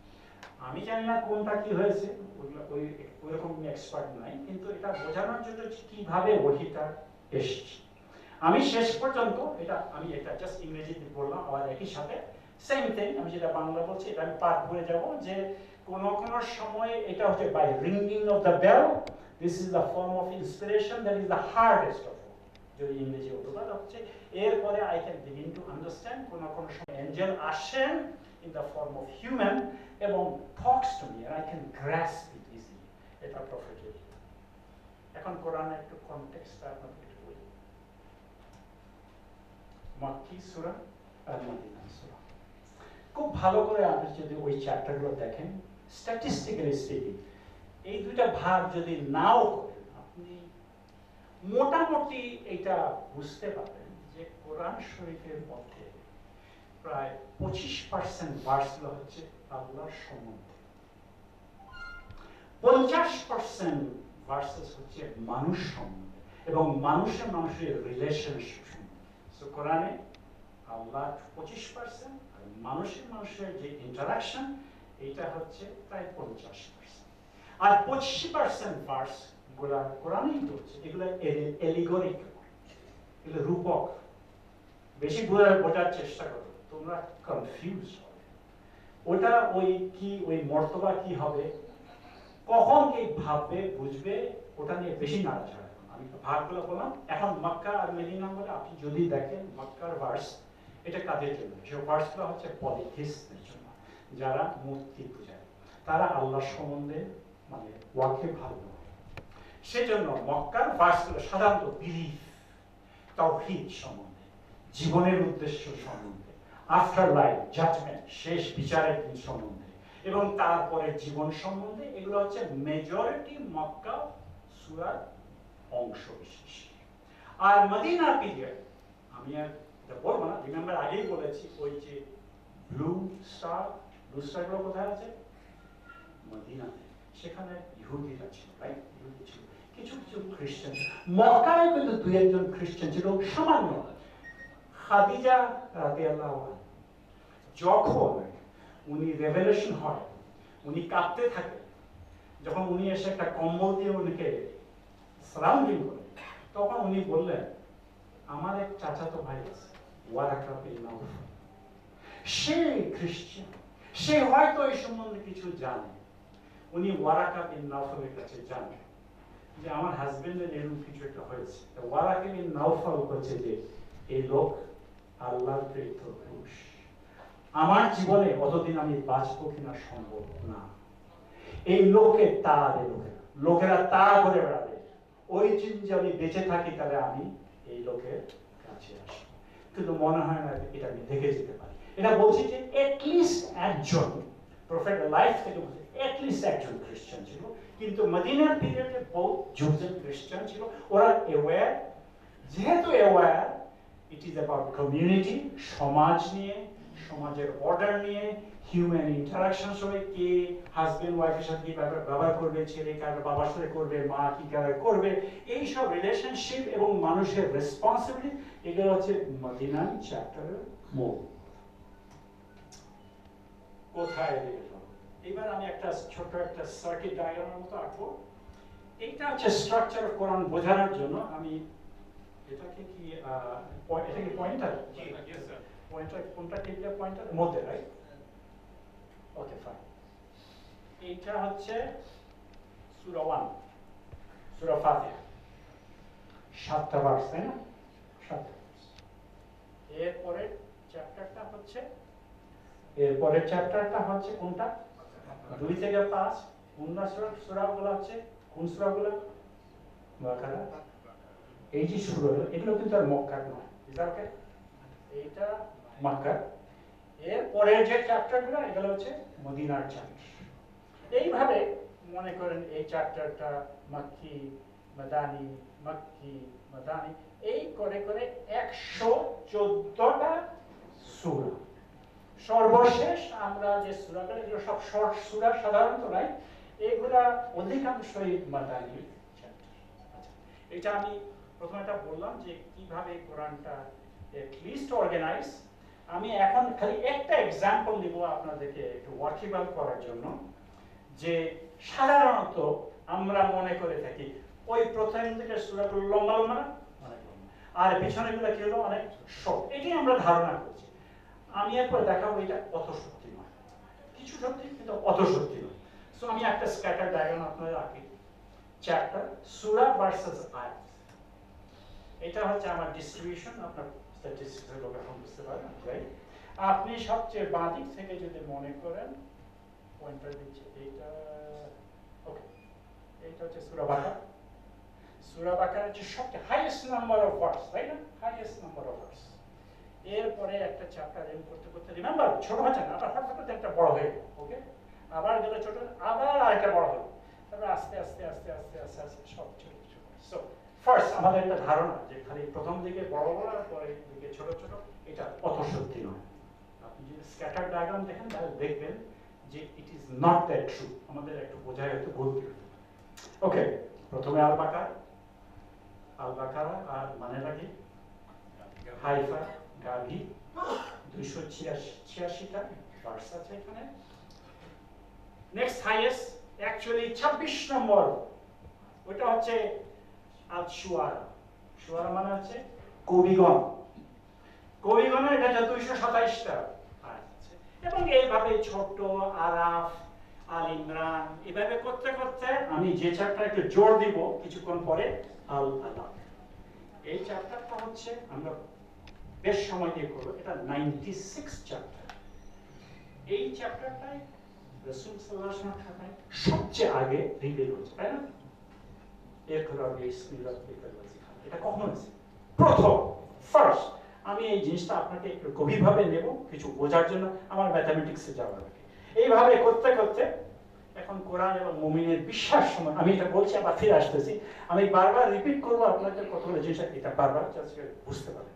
আমি জানি না কোনটা কি হয়েছে, ওইরকম এক্সপার্ট নাই, কিন্তু এটা বোঝানোর জন্য কিভাবে ওহীটা এসেছে। আমি শেষ পর্যন্ত আমি এটা জাস্ট ইংরেজিতে বললাম, আবার একই সাথে সেম থিং আমি যেটা বাংলা বলছি এটা আমি পাঠ করে যাব যে কোন সময় এটা হচ্ছে by ringing of the bell, this is the form of inspiration that is the hardest of all. যদি ইংরেজি অনুবাদ হচ্ছে এরপরে I can begin to understand কোন সময় এঞ্জেল আসেন in the form of human এবং talks to me I can grasp it easily. এটা প্রফেটের। এখন কোরআনের একটু কনটেক্সটটা আপনাদের একটু বলি। মাক্কি সূরা আর মদিনা সূরা। খুব ভালো করে আপনি যদি ওই চ্যাপ্টারগুলো দেখেন, স্ট্যাটিস্টিক্যালি স্পিকিং এই দুইটা ভাগ যদি নাও করেন আপনি মোটামুটি এটা বুঝতে পারবেন যে কোরআন শরীফের মধ্যে প্রায় 25% ভার্সগুলো হচ্ছে আল্লাহর সম্বন্ধে, 50% ভার্সেস হচ্ছে মানুষ সম্বন্ধে এবং মানুষের রিলেশনশিপ সম্বন্ধে। সো কোরআনে আল্লাহ 25% আর মানুষের যে ইন্টারাকশন এটা হচ্ছে প্রায় 50%। আর 25% ভার্স গুলা কোরআনেই বলছে এগুলো এলিগরিক্যাল, এগুলো রূপক। বেশি বোঝার চেষ্টা করো, তোমরা কনফিউজ হবে ওটা ওই মর্তবা কি হবে, কখন কি ভাববে বুঝবে, ওটা নিয়ে বেশি নাড়াচাড়া। আমি ভাগগুলো বললাম। এখন মক্কা আর মদিনা বলে আপনি যদি দেখেন মক্কার ভার্স এটা কাদের জন্য, যে ভার্সগুলো হচ্ছে পলিথিস্টদের জন্য, যারা মূর্তি পূজায়, তারা আল্লাহর সম্বন্ধে মানে ওয়াকে ভালো নয়। সেজন্য মক্কার ভার্সগুলো সাধারণত বিলিফ, তাওহীদ সম্বন্ধে, জীবনের উদ্দেশ্য সম্বন্ধে, আফটার লাইফ, জাজমেন্ট, শেষ বিচারের দিন সম্বন্ধে এবং তারপরে জীবন সম্বন্ধে। এগুলো হচ্ছে মেজরিটি মক্কা সূরার অংশ বিশেষ। আর মদিনা পিরিয়ড আমি আর এটা বলবো না, রিমেম্বার আগেই বলেছি ওই যে ব্লু স্টারগুলো কোথায় আছে? মদিনাতে। সেখানে ইহুদিরা ছিল, রাইট? ইহুদি ছিল, কিছু খ্রিস্টান। মক্কায় কিন্তু দুই একজন খ্রিস্টান ছিল, সামান্য। খাদিজা রাদিয়াল্লাহু আনহা যখন উনি রেভেলেশন হয়, উনি কাঁদতে থাকে, যখন উনি এসে একটা কম্বল দিয়ে উনিকে সারাউন্ডিং করে, তখন উনি বললেন আমার এক চাচাতো ভাই আছে ওয়ারাকা বিন নাউফাল, সে খ্রিস্টান, সে হয়তো এই সম্বন্ধে কিছু জানে। উনি ওয়ারাকা বিন নাউফালের কাছে জানেন যে আমার হাজবেন্ডের এরকম কিছু একটা হয়েছে। ওয়ারাকা বিন নাউফাল হচ্ছে যে এই লোক আল্লাহর প্রেরিত পুরুষ, আমার জীবনে অতদিন আমি বাঁচবো কিনা সম্ভব না। এই লোকেরা তা করে বেড়াবে, ওই যদি আমি বেঁচে থাকি তাহলে আমি এই লোকের কাছে আসবো, কিন্তু মনে হয় না এটা আমি দেখে যেতে পারি। এটা বলছি যে এটলিস্ট একজন প্রফেট লাইফ থেকে বলছে এটলিস্ট একজন খ্রিস্টান ছিল, কিন্তু মদিনার পিরিয়ডে বহুত জুজন খ্রিস্টান ছিল। ওরা অ্যাওয়্যার, যেহেতু aware it is about community, সমাজ নিয়ে, সমাজের অর্ডার নিয়ে, হিউম্যান ইন্টারাকশন সবাই কে হাজবেন্ড ওয়াইফের সাথে কিভাবে ব্যবহার করবে, ছেলে কার বাবার সাথে করবে, মা কি করবে, এই সব রিলেশনশিপ এবং মানুষের রেসপন্সিবিলিটি, এগুলো হচ্ছে মদিনার চ্যাপ্টারের মূল। কোথায় এবার আমি একটা ছোট একটা সার্কিট ডায়াগ্রামের মতো আঁকবো। এইটা হচ্ছে স্ট্রাকচার অফ কোরআন বোঝানোর জন্য আমি এটাকে কি এটা কি পয়েন্টার? পয়েন্টার কোনটা টিপলে পয়েন্টার মধ্যে, রাইট? Okay fine. এইটা হচ্ছে সূরা 1, সূরা ফাতিহা, 7টা ভার্স, তাই না? 7টা। এরপরের চ্যাপ্টারটা হচ্ছে কোনটা? 2 থেকে 5। কোন সূরাগুলো হচ্ছে? কোন সূরাগুলো? বাকারা। এই যে সূরাগুলো এগুলো কিন্তু আর মক্কার নয়, ওকে? এইটা মক্কার। এরপরের যে চ্যাপ্টারগুলো এগুলো হচ্ছে মদিনার চ্যাপ্টার। এইভাবে মনে করেন এই চ্যাপ্টারটা মক্কি, মাদানি, মক্কি, মাদানি, এই করে করে 114টা সূরা। সর্বশেষ আমরা যে সূরাগুলো, এগুলো সব শর্ট সূরা সাধারণত নাই, এগুলা অধিকাংশই মাদানি চ্যাপ্টার। আচ্ছা, এটা আমি প্রথমে এটা বললাম যে কিভাবে কোরআনটা লিস্ট অর্গানাইজ। আমি এখন খালি একটা এক্সাম্পল দিব আপনাদেরকে একটু ওয়ার্কেবল করার জন্য, যে সাধারণত আমরা মনে করে থাকি ওই প্রথম থেকে সূরাগুলো লম্বা লম্বা না, আর পিছনেগুলো কি হলো অনেক শর্ট, এটাই আমরা ধারণা করছি। আমি এরপর দেখাবো এটা অত সত্যি নয়, কিছু সত্যি কিন্তু অত সত্যি নয়। সো আমি একটা স্ক্যাটার ডায়াগ্রাম আপনাদের আঁকি। চ্যাপ্টার, সূরা ভার্সেস আয়াত। এটা হচ্ছে আমার ডিস্ট্রিবিউশন, আপনার স্ট্যাটিস্টিক্সের লোক এখন বুঝতে পারেন, রাইট? আপনি সবচেয়ে বাঁ দিক থেকে যদি মনে করেন, পয়েন্টার দিচ্ছে এইটা, ওকে, এইটা হচ্ছে সূরা বাকারা। সূরা বাকারা হচ্ছে সবচেয়ে হাইয়েস্ট নাম্বার অফ ভার্স, তাই না? Highest number of verse. এরপরে একটা চ্যাপ্টার এম করতে করতে, রিমেম্বার ছোট হচ্ছে না, আবার হঠাৎ করে একটা বড় হয়ে গেল, ওকে? আবার গেল ছোট, আবার আরেকটা বড় হলো, তারপর আস্তে আস্তে আস্তে আস্তে আস্তে আস্তে সব ছোট ছোট। সো ফার্স্ট আমাদের একটা ধারণা যে খালি প্রথম দিকে বড় বড় আর পরে দিকে ছোট ছোট, এটা অত সত্যি নয়। আপনি যদি স্ক্যাটার ডায়াগ্রাম দেখেন তাহলে দেখবেন যে ইট ইজ নট দ্যাট ট্রু। আমাদের একটু বোঝায় একটু বলতে হবে। ওকে, প্রথমে আল বাকারা, আর মানে লাগে হাইফা, গাভী, 286টা ভার্স আছে এখানে। নেক্সট হাইয়েস্ট অ্যাকচুয়ালি 26 নম্বর, ওটা হচ্ছে আল শুআরা। শুআরা মানে হচ্ছে কবিগণ। কবিগণের এটা 227টা আছে। এবং এইভাবে ছোট আরাফ, আল ইমরান, এভাবে করতে করতে আমি যে চ্যাপ্টার একটু জোর দিব কিছুক্ষণ পরে, আল আলাক। এই চ্যাপ্টারটা হচ্ছে আমরা বেশ সময় দিয়ে করবো, এটা 96 চ্যাপ্টার। এই চ্যাপ্টারটাই রাসূল সাল্লাল্লাহু আলাইহি ওয়াসাল্লামের খাতায় সবচেয়ে আগে রিভিল হয়েছে, তাই না? এটা কখন হয়েছে? প্রথম, ফার্স্ট। আমি এই জিনিসটা আপনাকে একটু গভীরভাবে নেব কিছু বোঝার জন্য, আমার ম্যাথমেটিক্সে যাওয়ার আগে। এইভাবে করতে করতে এখন কোরআন এবং মুমিনের বিশ্বাস সময়, আমি এটা বলছি আবার ফিরে আসতেছি, আমি বারবার রিপিট করবো আপনাকে কতগুলো জিনিস, এটা বারবার বুঝতে পারেন।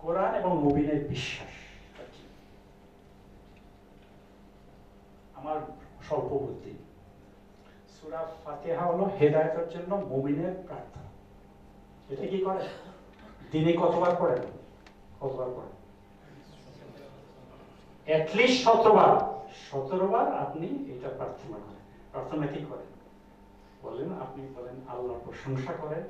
কোরআন এবং মুমিনের বিশ্বাস, আমার স্বল্প বুদ্ধি, সূরা ফাতিহা হলো হেদায়েতের জন্য মুমিনের প্রার্থনা। এটা কি করে? দিনে কতবার পড়েন? কতবার পড়েন? অ্যাটলিস্ট 17 বার আপনি এটা প্রার্থনা করেন। প্রার্থনা কি করেন? বলেন, আপনি বলেন আল্লাহর প্রশংসা করেন,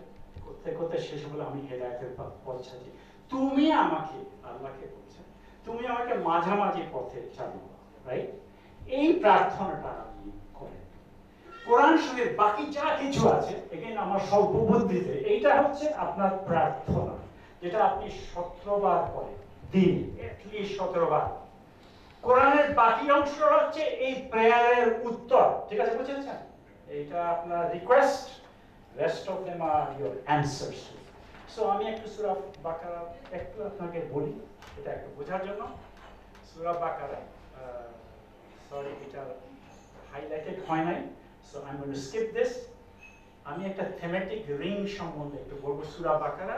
করতে করতে শেষ বলে আমি হেদায়েতের পথ ছাড়ছি, তুমি আমাকে, আল্লাহকে বলছেন, তুমি আমাকে মাঝামাঝি পথে চালু করো, রাইট? এই প্রার্থনাটা আপনি করেন। কোরআন শরীফের বাকি যা কিছু আছে, এখানে আমার স্বল্প বুদ্ধিতে এইটা হচ্ছে আপনার প্রার্থনা, যেটা আপনি 17 বার করেন দিন, অ্যাটলিস্ট 17 বার। কোরআনের বাকি অংশ হচ্ছে এই প্রেয়ারের উত্তর, ঠিক আছে? বুঝেছেন? এইটা আপনার request, rest of them are your answers. So আমি একটু সূরা বাকারা একটু আপনাকে বলি, এটা একটু বোঝার জন্য। সূরা বাকারা, সরি এটা হাইলাইটেড হয় নাই, so I am going to skip this. আমি একটা থিমেটিক রিং সম্বন্ধে একটু বলবো সূরা বাকারা।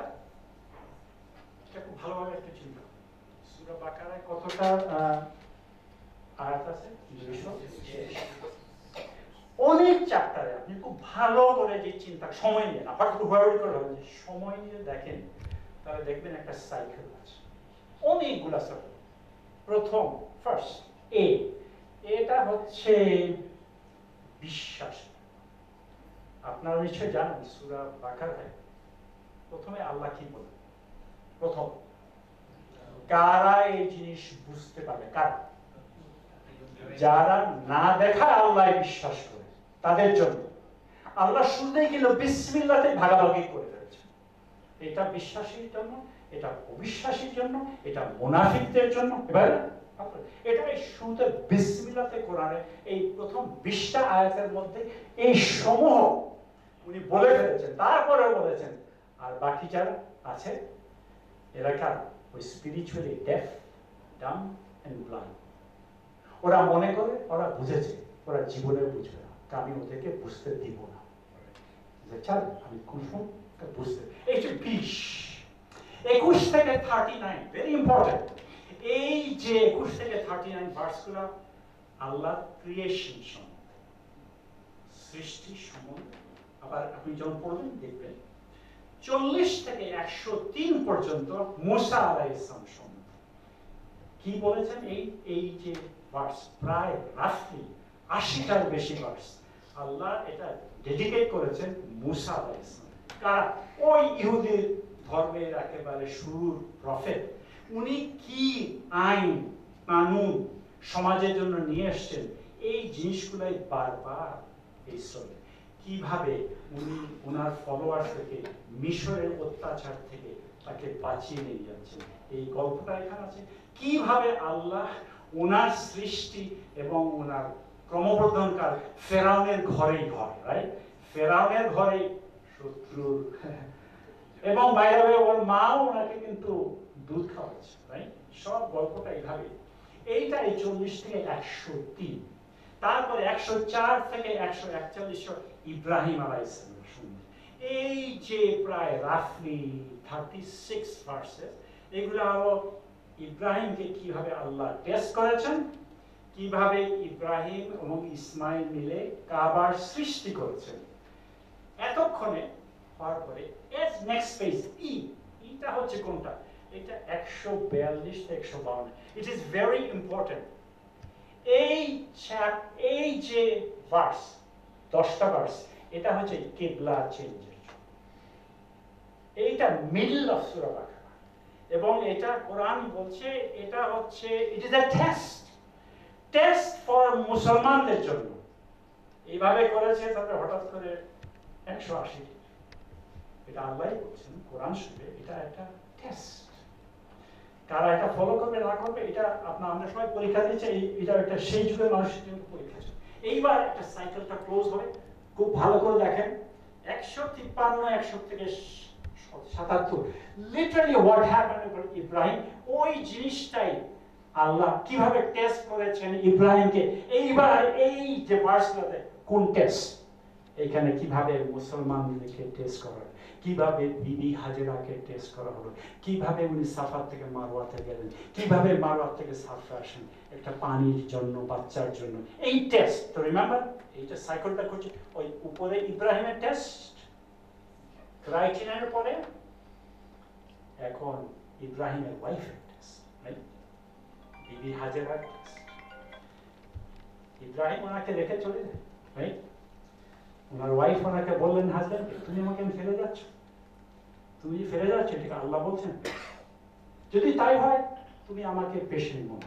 এটা খুব ভালোভাবে একটু চিন্তা করুন। সূরা বাকারায় কতটা আয়াত আছে? 200। অনেক চ্যাপ্টারে আপনি খুব ভালো করে যে চিন্তা, সময় নিয়ে না, হঠাৎ হুড়াহুড়ি করে হবে, সময় নিয়ে দেখেন, তাহলে দেখবেন একটা সাইকেল আছে, অনেকগুলা সাইকেল। প্রথম, ফার্স্ট এ, এটা হচ্ছে বিশ্বাস। আপনারা নিশ্চয় জানেন সূরা বাকারায় প্রথমে আল্লাহ কি বলেন? প্রথম কারা এই জিনিস বুঝতে পারবে? কারা? যারা না দেখায় আল্লাহ বিশ্বাস করে তাদের জন্য। আল্লাহ শুরুতেই কিন্তু বিসমিল্লাহতে ভাগাভাগি করে ফেলেছে। এটা বিশ্বাসীর জন্য, এটা অবিশ্বাসীর জন্য, এটা মুনাফিকদের জন্য। এবার এটা এই শুরুতে বিসমিল্লাহতে কোরআনে এই প্রথম 20টা আয়াতের মধ্যে এই সমূহ উনি বলে ফেলেছেন। তারপরেও বলেছেন আর বাকি যারা আছে এরা কারা? ওই spiritually deaf, Dam and blind. ওরা মনে করে ওরা বুঝেছে, ওরা জীবনে বুঝবে না, আমি ওদেরকে বুঝতে দিব না। চাল আমি কুফর বুঝতে। এই যে 21 থেকে 39 ভেরি ইম্পর্টেন্ট। এই যে 21 থেকে 39 ভার্সগুলো আল্লাহ ক্রিয়েশন সম্বন্ধে, সৃষ্টি সম্বন্ধে। আবার আপনি যখন পড়বেন দেখবেন 40 থেকে 103 পর্যন্ত মুসা আলাইহিস সালাম সম্বন্ধে কি বলেছেন। এই যে ভার্স প্রায় রাফলি 80টার বেশি ভার্স আল্লাহ এটা ডেডিকেট করেছেন মুসা আলাইহিস সালাম। কারণ ওই ইহুদি ধর্মের একেবারে শুরুর প্রফেট, উনি কি আইন কানুন সমাজের জন্য নিয়ে এসেছেন, এই জিনিসগুলাই বারবার ইসরায়েল কিভাবে উনি ওনার ফলোয়ার্স থেকে মিশরের অত্যাচার থেকে তাকে বাঁচিয়ে নিয়ে যাচ্ছেন, এই গল্পটা এখানে আছে। কিভাবে আল্লাহ ওনার সৃষ্টি এবং ওনার ক্রমবর্ধনকাল ফেরাউনের ঘরেই ঘর, রাইট? ফেরাউনের ঘরে শত্রুর এবং বাইরে ওর মাও ওনাকে কিন্তু দুধ খাওয়াচ্ছে, রাইট? সব গল্পটা এইভাবে। এইটা এই 40 থেকে 103। তারপরে 104 থেকে 141 ইব্রাহিম আলাইহিস সালাম শুনবে। এই যে প্রায় রাফলি 36 ভার্সেস, এগুলো হলো ইব্রাহিমকে কিভাবে আল্লাহ টেস্ট করেছেন, কিভাবে ইব্রাহিম এবং ইসমাইল মিলে কাবার সৃষ্টি করেছেন। এতক্ষণে হওয়ার পরে নেক্সট ফেজ এটা হচ্ছে কোনটা? এটা 142 থেকে 152। It is very important. এই যে ভার্স 10টা ভার্স, এটা হচ্ছে কিবলা চেঞ্জের। এইটা মিডল অফ সূরা বাকারা এবং এটা কোরআন বলছে এটা হচ্ছে it is a test for মুসলমানদের জন্য। এইভাবে করেছে, তারপরে হঠাৎ করে 180। এটা আল্লাহ বলছেন কোরআন শুনে, এটা একটা টেস্ট। কারা এটা ফলো করবে না করবে এটা আমরা সবাই পরীক্ষা দিচ্ছে। এটা একটা সেই যুগের মানুষের জন্য পরীক্ষা। এইবার একটা সাইকেলটা ক্লোজ হবে। খুব ভালো করে দেখেন 153 100 থেকে 77 literally what happened with Ibrahim. ওই জিনিসটাই আল্লাহ কিভাবে টেস্ট করেছেন ইব্রাহিমকে। এইবার এই যে ভার্সগুলোতে কোন টেস্ট, এখানে কিভাবে মুসলমানদেরকে টেস্ট করা হলো, কিভাবে বিবি হাজেরাকে টেস্ট করা হলো, কিভাবে উনি সাফা থেকে মারওয়াতে গেলেন, কিভাবে মারওয়া থেকে সাফা আসেন একটা পানির জন্য, বাচ্চার জন্য। এই টেস্ট তো রিমেম্বার, এইটা সাইকেলটা করছে। ওই উপরে ইব্রাহিমের টেস্ট ক্রাইটেরিয়ার পরে এখন ইব্রাহিমের ওয়াইফের টেস্ট, রাইট? বিবি হাজেরার টেস্ট। ইব্রাহিম ওনাকে রেখে চলে যায়, রাইট? ওনার ওয়াইফ ওনাকে বললেন হাজবেন্ড, তুমি আমাকে ফেলে যাচ্ছ, তুমি ফেলে যাচ্ছ, ঠিক আল্লাহ বলছেন যদি তাই হয় তুমি আমাকে পেশে নিও।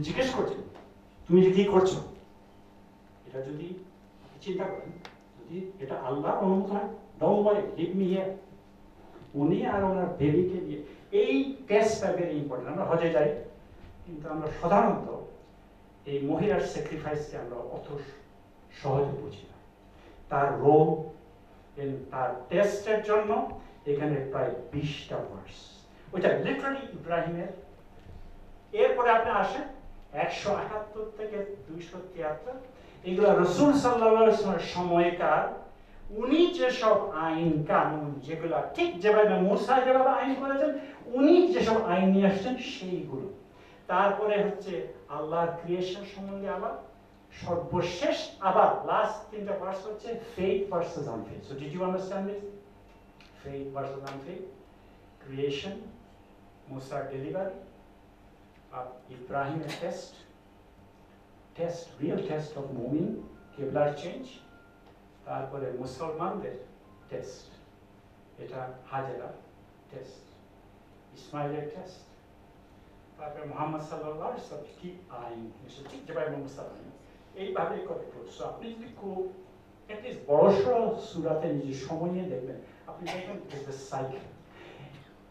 জিজ্ঞেস করছেন তুমি কি করছো। এটা যদি চিন্তা করেন, যদি এটা আল্লাহ অনুমতি হয়, don't worry, leave me here. উনি আর ওনার বেবিকে নিয়ে, এই টেস্টটা ভেরি ইম্পর্টেন্ট। আমরা হজে যাই কিন্তু আমরা সাধারণত এই মহিলার স্যাক্রিফাইসকে আমরা অত সহজে বুঝি না। তার রোল, তার টেস্টের জন্য এখানে প্রায় 20টা ভার্স। ওইটা লিটারালি ইব্রাহিমের। এরপরে আপনি আসেন 178 থেকে 273, এগুলো রাসূল সাল্লাল্লাহু আলাইহি ওয়াসাল্লামের সময়কার। উনি যেসব আইন কানুন, যেগুলো ঠিক যেভাবে মুসা যেভাবে আইন করেছেন, উনি যেসব আইন নিয়ে আসছেন সেইগুলো। তারপরে হচ্ছে আল্লাহর ক্রিয়েশন সম্বন্ধে আবার সর্বশেষ আবার লাস্ট 3টা ভার্স হচ্ছে faith versus unfaith. So did you understand this? Faith versus unfaith, creation, Musa delivery, Ibrahim test, real test of mu'min, Qibla change, তারপরে মুসলমানদের টেস্ট, এটা হাজেরা টেস্ট, ইসমাইলের টেস্ট, তারপরে মোহাম্মদ সাল্লাল্লাহু আলাইহি ওয়াসাল্লাম কি আইন ঠিক যেভাবে মুসলমান এইভাবে করে করছো। আপনি যদি খুব অ্যাটলিস্ট বড়সড় সূরাতে নিজে সময় নিয়ে দেখবেন, আপনি দেখবেন সাইকেল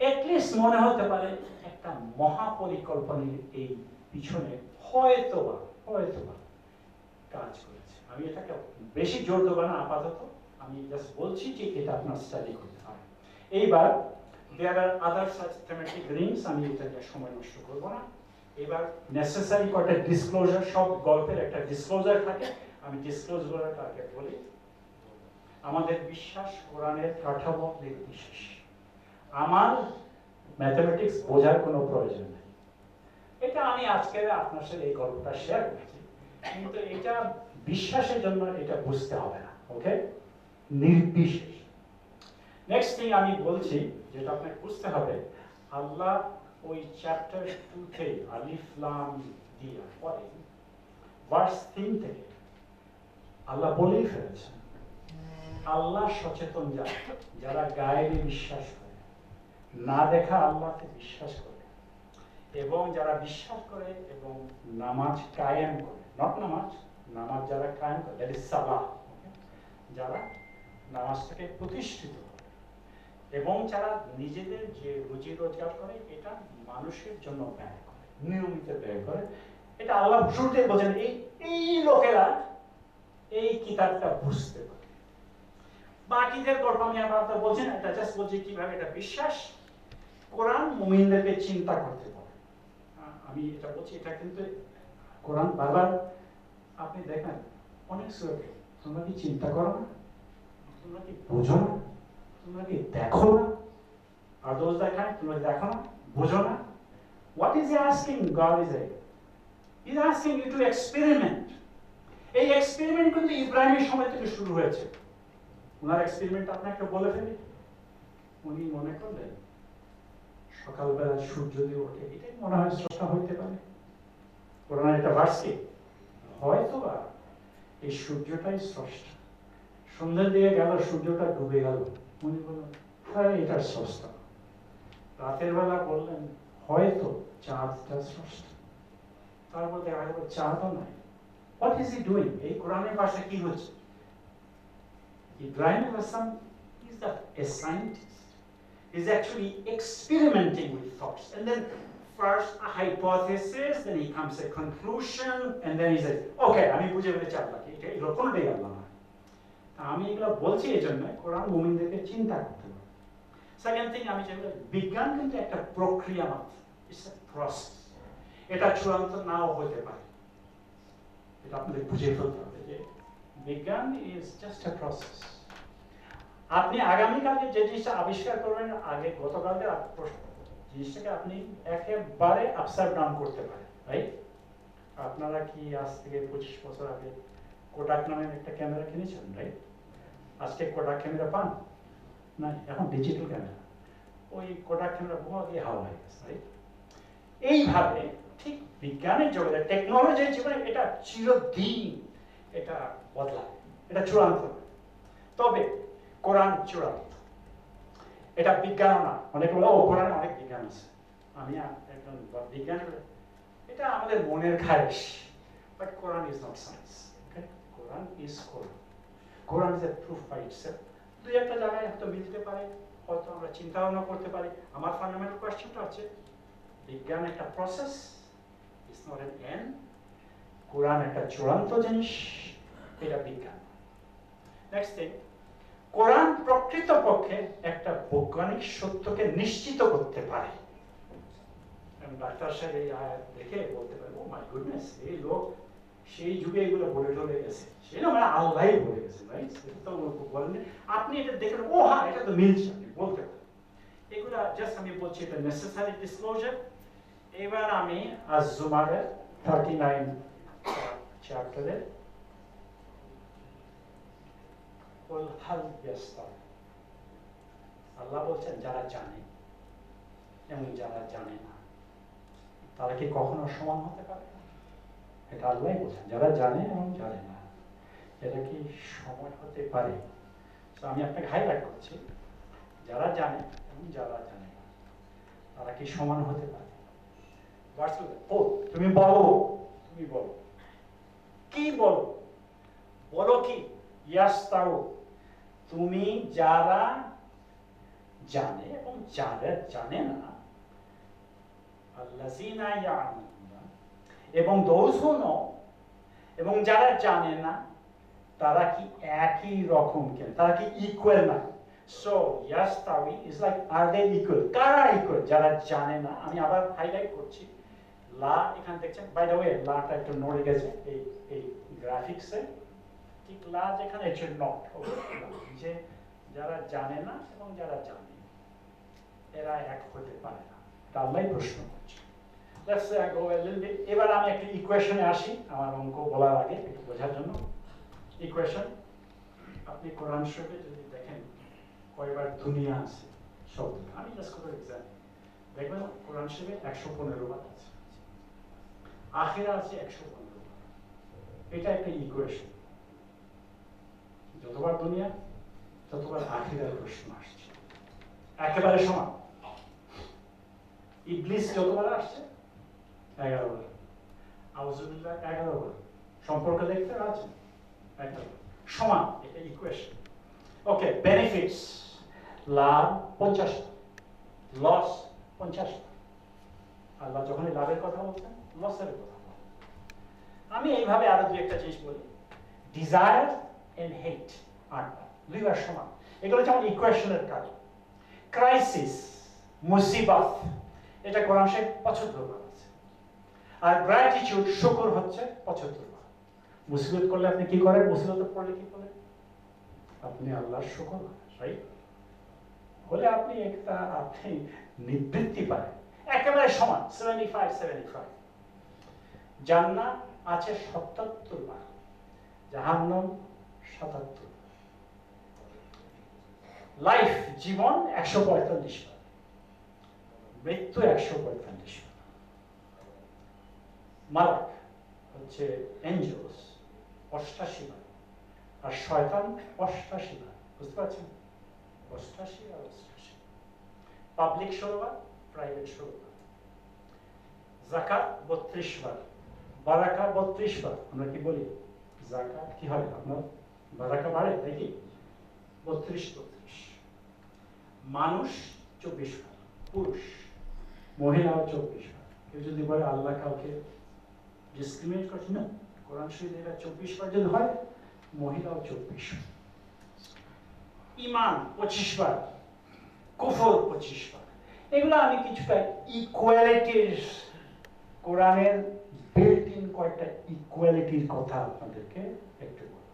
অ্যাটলিস্ট মনে হতে পারে একটা মহাপরিকল্পনার এই পিছনে হয়তোবা কাজ করেছে। আমি এটাকে বেশি জোর দেবো না আপাতত, আমি জাস্ট বলছি যে এটা আপনার স্টাডি করতে হবে। এইবার দেয়ার আর আদার সাচ থিমেটিক রিংস, আমি এটা নিয়ে সময় নষ্ট করবো না। এবার নেসেসারি কটা ডিসক্লোজার, সব গল্পের একটা ডিসক্লোজার থাকে, আমি ডিসক্লোজারটা আগে বলি। আমাদের বিশ্বাস কোরআনের কাঠামো নির্বিশেষ, আমার ম্যাথমেটিক্স বোঝার কোনো প্রয়োজন নেই। এটা আমি আজকে আপনার সাথে এই গল্পটা শেয়ার করছি, কিন্তু এটা বিশ্বাসের জন্য এটা বুঝতে হবে না, ওকে? নির্বিশেষ। নেক্সট থিং আমি বলছি যেটা আপনাকে বুঝতে হবে, আল্লাহ ওই চ্যাপ্টার 2 তে আলিফ লাম দিয়া পরে ভার্স 3 থেকে আল্লাহ বলেই ফেলেছেন, আল্লাহ সচেতন যারা গায়েবে বিশ্বাস করে, না দেখা আল্লাহকে বিশ্বাস করে, এবং যারা বিশ্বাস করে এবং নামাজ কায়েম করে, নট নামাজ যারা কায়েম করে, দ্যাট ইজ সালাহ, যারা নামাজটাকে প্রতিষ্ঠিত করে এবং যারা নিজেদের যে রুজি রোজগার করে এটা মানুষের জন্য ব্যয় করে, নিয়মিত ব্যয় করে, এটা আল্লাহ শুরুতে বলেন এই লোকেরা এই কিতাবটা বুঝতে পারে। বাকিদের গল্প আমি আপনারা বলছেন, এটা জাস্ট বলছি কিভাবে এটা বিশ্বাস। কোরআন মুমিনদেরকে চিন্তা করতে পারে, আমি এটা বলছি, এটা কিন্তু কোরআন বারবার আপনি দেখেন অনেক সূরাতে, তোমরা কি চিন্তা করো না, তোমরা কি বোঝো না, তোমরা কি দেখো না, আর দোজ দেখায় তোমরা দেখো না, বোঝো না। What is he asking? God is He's asking you to experiment. এই এক্সপেরিমেন্ট কিন্তু ইব্রাহিমের সময় থেকে শুরু হয়েছে। ওনার এক্সপেরিমেন্ট আপনাকে বলে ফেলি, উনি মনে করলেন সকালবেলা সূর্য দিয়ে ওঠে, এটাই মনে হয় স্রষ্টা হইতে পারে। কোরআনের একটা ভার্স কি, হয়তোবা এই সূর্যটাই স্রষ্টা। সন্ধ্যার দিকে গেল, সূর্যটা ডুবে গেল, উনি বললেন হ্যাঁ এটা স্রষ্টা। রাতের বেলা বললেন হয়তো চাঁদটা স্রষ্টা। তারপর দেখা গেল চাঁদও নাই। What is he doing? এই কোরআনের ভাষায় কি হচ্ছে? Ibrahim is a scientist. He's actually experimenting with thoughts. And then first a hypothesis, then he comes to a conclusion, and then he says, okay, আমি বুঝে ফেলেছি আল্লাহকে, এটা এগুলো কোনটাই আল্লাহ না। আমি এগুলো বলছি এই জন্য কোরআন মুমিনদেরকে চিন্তা করতে হবে। সেকেন্ড থিং, আমি চাই বিজ্ঞান কিন্তু একটা প্রক্রিয়া মাত্র, ইটস এ প্রসেস। এটা চূড়ান্ত নাও হতে পারে, এটা আপনাদের বুঝে ফেলতে হবে যে বিজ্ঞান ইজ জাস্ট এ প্রসেস। আপনি আগামীকালকে যে জিনিসটা আবিষ্কার করবেন, আগে গতকালকে জিনিসটাকে আপনি একেবারে আপসাইড ডাউন করতে পারেন, রাইট? আপনারা কি আজ থেকে 25 বছর আগে কোডাক নামের একটা ক্যামেরা কিনেছেন, রাইট? আজকে কোডাক ক্যামেরা পান না, এখন ডিজিটাল ক্যামেরা। ওই কোডাক ক্যামেরা বোমা দিয়ে হাওয়া হয়ে গেছে, রাইট? এইভাবে ঠিক বিজ্ঞানের জগতে, টেকনোলজির জীবনে এটা চিরদিন এটা বদলায়, এটা চূড়ান্ত। তবে কোরআন চূড়ান্ত, এটা বিজ্ঞান না। অনেকে বলে ও কোরআনে অনেক বিজ্ঞান আছে, আমি একজন বিজ্ঞান, এটা আমাদের মনের খারিশ। But Quran is not science, Quran is Quran. Quran is a proof by itself. দুই একটা জায়গায় হয়তো মিলতে পারে, হয়তো আমরা চিন্তা ভাবনা করতে পারি। আমার ফান্ডামেন্টাল কোয়েশ্চনটা হচ্ছে বিজ্ঞান একটা process, it's not an end. Quran একটা চূড়ান্ত জিনিস, এটা বিজ্ঞান। নেক্সট থিং, কোরআন প্রকৃতপক্ষে একটা বৈজ্ঞানিক সত্যকে নিশ্চিত করতে পারে। ডাক্তার সাহেব এই আয়াত দেখে বলতে পারে ও মাই গুডনেস, এই লোক সেই যুগে এগুলো বলে টলে গেছে, সেটা মানে আল্লাহই বলে গেছে, রাইট? এটা তো বলেন, আপনি এটা দেখেন ও হ্যাঁ এটা তো মিলছে, আপনি বলতে পারেন। এগুলা জাস্ট আমি বলছি এটা নেসেসারি ডিসক্লোজার। এবার আমি আজ-জুমারের 39 চ্যাপ্টারে আল্লাহ বলছেন যারা জানে এবং যারা জানে না তারা কি কখনো সমান হতে পারে? এটা আল্লাহই বলছেন, যারা জানে এবং জানে না। এটা কি সমান হতে পারে? তো আমি আপনাকে হাইলাইট করছি, যারা জানে এবং যারা জানে না তারা কি সমান হতে পারে? তুমি বলো, তুমি বলো, কি বলো, বলো কি? ইয়াস তাও, তুমি যারা জানে এবং যারা জানে না, আল্লাযীনা ইয়ালামুনা, এবং those who know, এবং যারা জানে না তারা কি একই রকম কিনা, তারা কি ইকুয়াল না? সো ইয়াস্তাউই is like, are they equal? কারা ইকুয়াল? যারা জানে না। আমি আবার হাইলাইট করছি, লা এখানে দেখছেন, বাই দ্য ওয়ে লাটা একটু নড়ে গেছে এই এই গ্রাফিক্সে, ঠিক লা যেখানে এটা নট, যে যারা জানে না এবং যারা জানে এরা এক হতে পারে না। এটা আল্লাহই প্রশ্ন করছে। Let's go a little bit. এবার আমি একটা ইকুয়েশনে আসি আমার অঙ্ক বলার আগে একটু বোঝার জন্য। ইকুয়েশন, আপনি কোরআন শরীফে যদি দেখেন কয়বার দুনিয়া আছে শব্দ, আমি জাস্ট কোনো এক্সাম্পল দেখবেন কোরআন শরীফে 115 বার আছে, আখিরা আছে 115 বার। এটা একটা ইকুয়েশন, যতবার দুনিয়া ততবার আখিরার প্রশ্ন আসছে, একেবারে সমান। ইবলিস যতবার আসছে 11 বার, আউযুবিল্লাহ 11 বার, সম্পর্ক দেখতে আছে 11 বার, সমান। এটা ইকুয়েশন। ওকে, বেনিফিটস, লাভ 50, লস 50। আল্লাহ যখনই লাভের কথা বলছেন লসের কথা বলেন। আমি এইভাবে আরো দুই একটা জিনিস বলি, ডিজায়ার এন্ড হেট 8 বার, 2 বার সমান। এগুলো যেমন ইকুয়েশনের কাজ। ক্রাইসিস, মুসিবত, এটা কোরআন শরীফে 75 বার আছে। আর গ্র্যাটিটিউড, শুকর হচ্ছে 75 বার। মুসিবত করলে আপনি কি করেন? মুসিবত পড়লে কি করেন? আপনি আল্লাহর শুকর, রাইট? হলে আপনি একটা আপনি নিবৃত্তি পান, একেবারে সমান 75। জান্নাত আছে 77 বার, জাহান্নাম 77। লাইফ, জীবন 145 বার, মৃত্যু 145 বার। মালাক হচ্ছে এঞ্জেলস 88 বার, আর শয়তান 88 বার। বুঝতে পারছেন? 88 আর 88। পাবলিক 16 বার, প্রাইভেট 16 বার। যাকাত 32 বার, বারাকা 32 বার। আমরা কি বলি? যাকাত কি হয় আপনার? বারাকা বাড়ে, দেখি 32। মানুষ 24 বার, পুরুষ, মহিলাও 24 বার। কেউ যদি বলে আল্লাহ কাউকে ডিসক্রিমিনেট করছে, না, কোরআন শরীফে এটা 24 বার যদি হয়, মহিলাও 24 বার। ঈমান 25 বার, কুফর 25 বার। এগুলো আমি কিছুটা ইকুয়ালিটির, কোরআনের বিল্ট ইন কয়েকটা ইকুয়ালিটির কথা আপনাদেরকে একটু বলবো।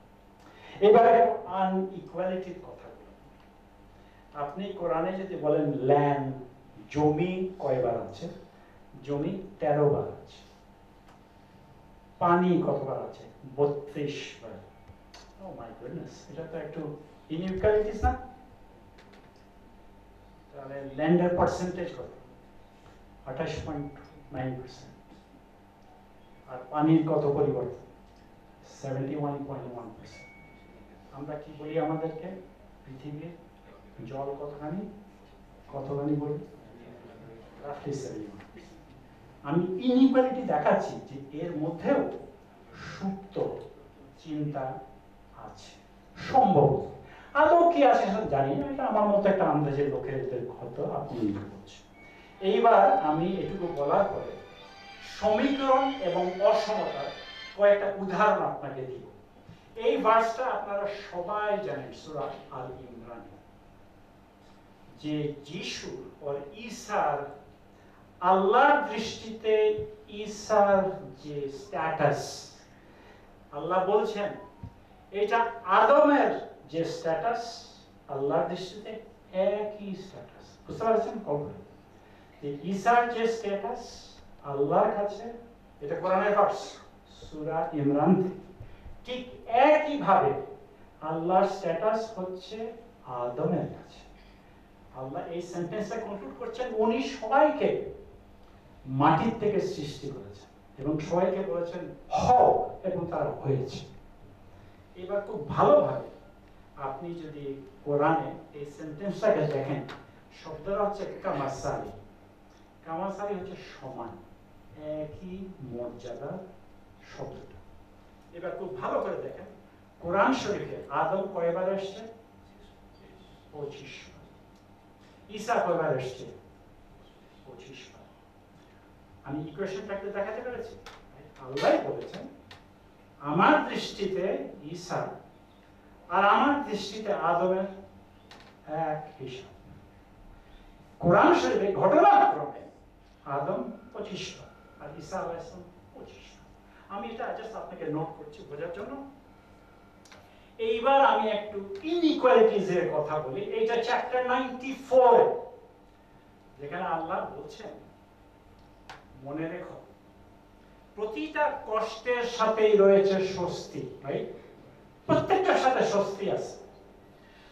এবারে আনইকুয়ালিটির কথা বলবো। আপনি কোরআনে যদি বলেন ল্যান্ড, জমি কয়বার আছে? জমি 13 বার আছে। পানি কতবার আছে? 32 বার। ও মাই গুডনেস, এটা তো একটু ইনইকুয়ালিটিস না? তাহলে ল্যান্ডের পার্সেন্টেজ কত? 28.9%। আর পানির কত পরিবর্তন? 71.1%। আমরা কি বলি আমাদেরকে? পৃথিবীর জল কতখানি বলি? রাফলি 71%। আমি ইনইকুয়ালিটি দেখাচ্ছি যে এর মধ্যেও সুপ্ত চিন্তা আছে, সম্ভবত। আদৌ কি আছে সেটা জানি না, এটা আমার মতো একটা আন্দাজের লোকের হয়তো আপনি বলছেন। এইবার আমি এটুকু বলার পরে সমীকরণ এবং অসমতার কয়েকটা উদাহরণ আপনাকে দিব। এই ভার্সটা আপনারা সবাই জানেন, সূরা আল ইমরান, যে যিশু আর ঈসার, আল্লাহর দৃষ্টিতে ঈসার যে স্ট্যাটাস, আল্লাহ বলছেন এটা আদমের যে স্ট্যাটাস, আল্লাহর দৃষ্টিতে একই স্ট্যাটাস। বুঝতে পারছেন? কবে ঈসার যে স্ট্যাটাস আল্লাহর কাছে, এটা কোরআনের ভার্স, সূরা ইমরান, ঠিক একই ভাবে আল্লাহর স্ট্যাটাস হচ্ছে আদমের কাছে। আল্লাহ এই সেন্টেন্সটা কনক্লুড করছেন, উনি সবাইকে মাটির থেকে সৃষ্টি করেছেন এবং সবাইকে বলেছেন হও, এবং তারা হয়েছে। এবার খুব ভালোভাবে আপনি যদি কোরআনে এই সেন্টেন্সটাকে দেখেন, শব্দটা হচ্ছে কামাসালি। কামাসালি হচ্ছে সমান, একই মর্যাদার শব্দটা। এবার খুব ভালো করে দেখেন কোরআন শরীফে আদম কয়বার এসছে? 25 বার। ঈসা কয়বার এসছে? 25 বার। আমি ইকুয়েশনটাকে দেখাতে পেরেছি? আল্লাহ বলেছেন আমার দৃষ্টিতে ঈসা আর আমার দৃষ্টিতে আদমের এক হিসাব। কোরআন শরীফে ঘটনাক্রমে আদম 25 বার আর ঈসা আলাইহিস সালাম 25 বার। আমি এটা জাস্ট আপনাকে নোট করছি বোঝার জন্য। এইবার আমি একটু ইনইকুয়ালিটিজ এর কথা বলি। এটা চ্যাপ্টার 94, যেখানে আল্লাহ বলছেন মনে রেখো প্রতিটা কষ্টের সাথেই রয়েছে স্বস্তি, রাইট? প্রত্যেকটার সাথে স্বস্তি আছে।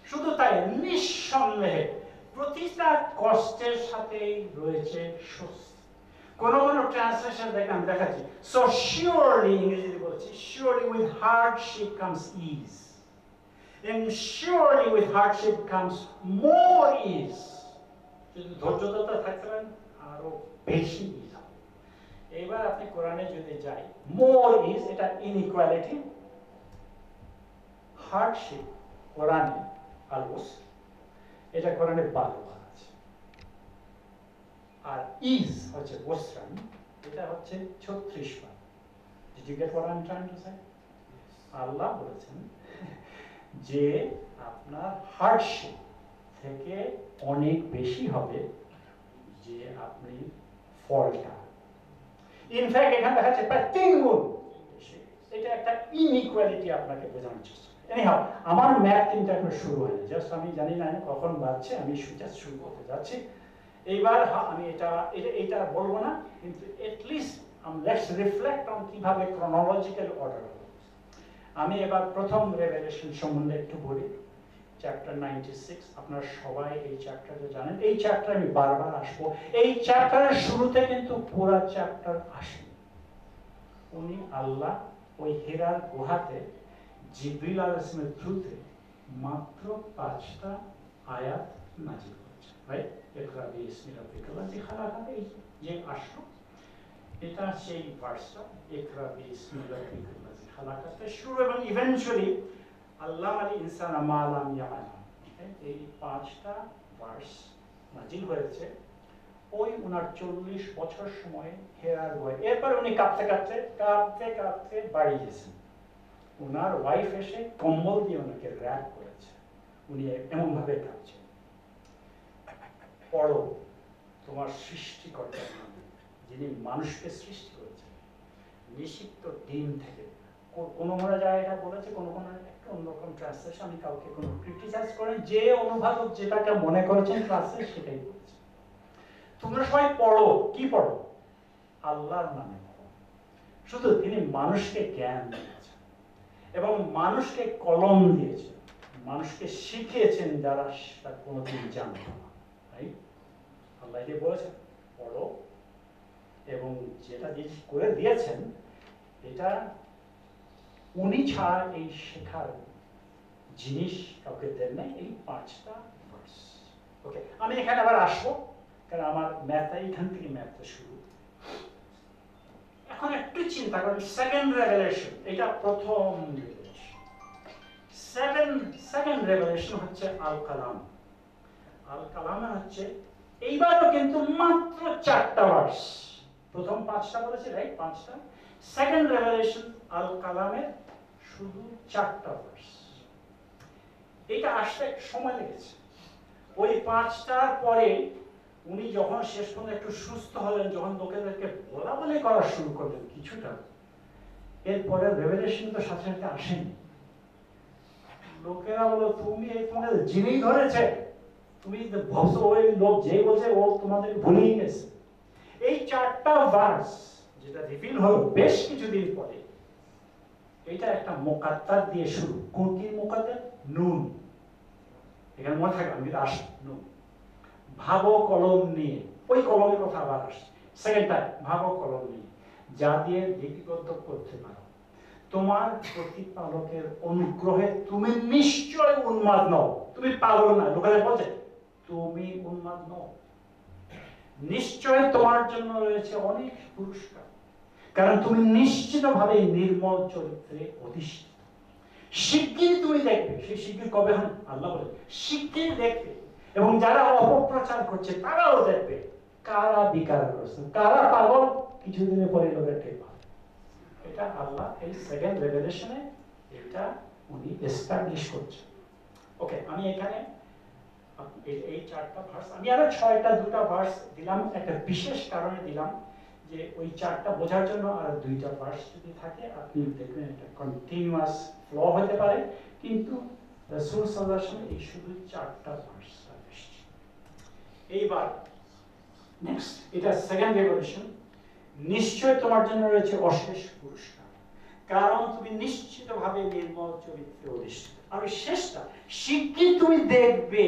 শুধু তাই নিঃসন্দেহে প্রতিটা কষ্টের সাথেই রয়েছে স্বস্তি। কোন কোন ট্রান্সলেশন দেখেন দেখাচ্ছি, সো শিওরলি, ইংরেজিতে বলছি, surely with hardship comes is, and surely with hardship comes more ease. যদি ধৈর্যতা থাকতে পারেন আরো বেশি ইজ হবে। এবার আপনি কোরআনে যদি যাই, মোর ইজ এটা ইনইকুয়ালিটি, হার্ডশিপ কোরআনে আলমোস্ট এটা কোরআনে 12 বার আছে, আর ইজ হচ্ছে ওসরান এটা হচ্ছে 36 বার। Did you get what I'm trying to say? আল্লাহ বলেছেন যে আপনার হার্ডশিপ থেকে অনেক বেশি হবে যে আপনি ফলটা। ইনফ্যাক্ট এখানে দেখা যাচ্ছে প্রায় 3 গুণ বেশি। এটা একটা ইনইকুয়ালিটি আপনাকে বোঝানোর চেষ্টা। এনিহাউ আমার ম্যাথ কিন্তু এখন শুরু হয়নি, জাস্ট আমি জানি না কখন বাজছে, আমি জাস্ট শুরু করতে যাচ্ছি। এইবার আমি এটা বলবো না, কিন্তু এটলিস্ট লেটস রিফ্লেক্ট অন কিভাবে ক্রনোলজিক্যাল অর্ডার হবে। আমি এবার প্রথম রেভেলেশন সম্বন্ধে একটু বলি, চ্যাপ্টার 96। আপনারা সবাই এই চ্যাপ্টারটা জানেন, এই চ্যাপ্টার আমি বারবার আসবো। এই চ্যাপ্টারের শুরুতে কিন্তু পুরো চ্যাপ্টার আসেনি। উনি আল্লাহ ওই হেরার গুহাতে জিবরিল আলাইহিস সালামের থ্রুতে মাত্র 5টা আয়াত নাযিল করেছেন, রাইট? ইকরা বিসমি রাব্বিকাল্লাযী খালাক, এই যে আসলো এটা সেই ভার্সটা, ইকরা বিসমি রাব্বিকাল্লাযী খালাক শুরু, এবং ইভেন্চুয়ালি আল্লাহ আল ইনসানা মা লাম ইয়ালাম, এই 5টা ভার্স নাযিল হয়েছে ওই উনার 40 বছর সময় হেরার গুহায়। এরপর উনি কাঁপতে কাঁপতে কাঁপতে কাঁপতে বাড়ি গেছেন। উনার ওয়াইফ এসে কম্বল দিয়ে ওনাকে র্যাপ করেছে, উনি এমন ভাবে কাঁপছেন। পড়ো তোমার সৃষ্টিকর্তার নামে, যিনি মানুষকে সৃষ্টি করেছেন নিষিক্ত ডিম থেকে। কোন মনে যায় এটা বলেছে, কোন কোন একটা অন্যরকম ট্রান্সলেশন, আমি কাউকে কোনো ক্রিটিসাইজ করেন, যে অনুবাদক যেটাকে মনে করেছেন ট্রান্সলেট সেটাই বলেছে। তোমরা সবাই পড়ো, কি পড়ো? আল্লাহর নামে পড়ো। শুধু তিনি মানুষকে জ্ঞান দিয়েছেন এবং মানুষকে কলম দিয়েছেন, মানুষকে শিখিয়েছেন যারা সেটা কোনোদিন জানত না, তাই আল্লাহ যে বলেছেন পড়ো, এবং যেটা করে দিয়েছেন এটা উনি ছাড়া এই শেখার জিনিস কাউকে দেন নাই। এই 5টা ভার্স। ওকে, আমি এখানে আবার আসবো, কারণ আমার ম্যাথটা এইখান থেকে ম্যাথটা শুরু। এখন একটু চিন্তা করেন, সেকেন্ড রেভেলেশন, এটা প্রথম রেভেলেশন। সেকেন্ড রেভেলেশন হচ্ছে আল কালাম। আল কালামে হচ্ছে এইবারও কিন্তু মাত্র 4টা ভার্স। প্রথম 5টা বলেছে, রাইট? 5টা। সেকেন্ড রেভেলেশন আল কালামের শুধু 4টা ভার্স। এটা আসতে সময় লেগেছে। ওই 5টার পরে উনি যখন শেষ পর্যন্ত একটু সুস্থ হলেন, যখন লোকেদেরকে বলা বলে করা শুরু করলেন কিছুটা, এরপরে রেভেলেশন তো সাথে সাথে আসেনি। লোকেরা বলো তুমি এই তোমাদের যিনি ধরেছে, তুমি ভাবছো ওই লোক যে বলছে ও তোমাদের ভুলেই গেছে। এই 4টা ভার্স যেটা রিভিল হলো বেশ কিছুদিন পরে, এটা একটা মুকাদ্দার দিয়ে শুরু। কোন কি মুকাদ্দার? নুন। এখানে মনে থাকবে, আমি আসি নুন। ভাবো কলম নিয়ে, ওই কলমের কথা আবার আসছে। সেকেন্ড টাইম ভাবো কলম নিয়ে, যা দিয়ে লিপিবদ্ধ করতে পারো। তোমার প্রতিপালকের অনুগ্রহে তুমি নিশ্চয় উন্মাদ নও। তুমি পাগল না, লোকেরা বলছে তুমি উন্মাদ নও। নিশ্চয় তোমার জন্য রয়েছে অনেক পুরস্কার, কারণ তুমি নিশ্চিতভাবে নির্মল চরিত্রে অধিষ্ঠিত। শিগগিরই তুমি দেখবে, সেই শিগগির কবে হন আল্লাহ বলে, শিগগিরই দেখবে, এবং যারা অপপ্রচার করছে তারাও দেখবে কারা বিকারগ্রস্ত, কারা পাগল, কিছুদিনের পরে লোকের টের পাবে। এটা আল্লাহ এই সেকেন্ড রেভেলেশনে এটা উনি এস্টাবলিশ করছেন। ওকে, আমি এখানে এই চারটা ভার্স, আমি আরো দুটা ভার্স দিলাম, একটা বিশেষ কারণে দিলাম যে ওই চারটা বোঝার জন্য আর দুইটা ভার্স যদি থাকে আপনি দেখবেন একটা কন্টিনিউয়াস ফ্লো হতে পারে, কিন্তু রাসূল সাল্লাল্লাহু আলাইহি ওয়াসাল্লাম এই শুধু চারটা ভার্স এসেছে। এইবার নেক্সট, এটা সেকেন্ড রেভলিউশন। নিশ্চয় তোমার জন্য রয়েছে অশেষ পুরস্কার, কারণ তুমি নিশ্চিতভাবে নির্মল চরিত্রে অধিষ্ঠিত। আর শেষটা, শিগগির তুমি দেখবে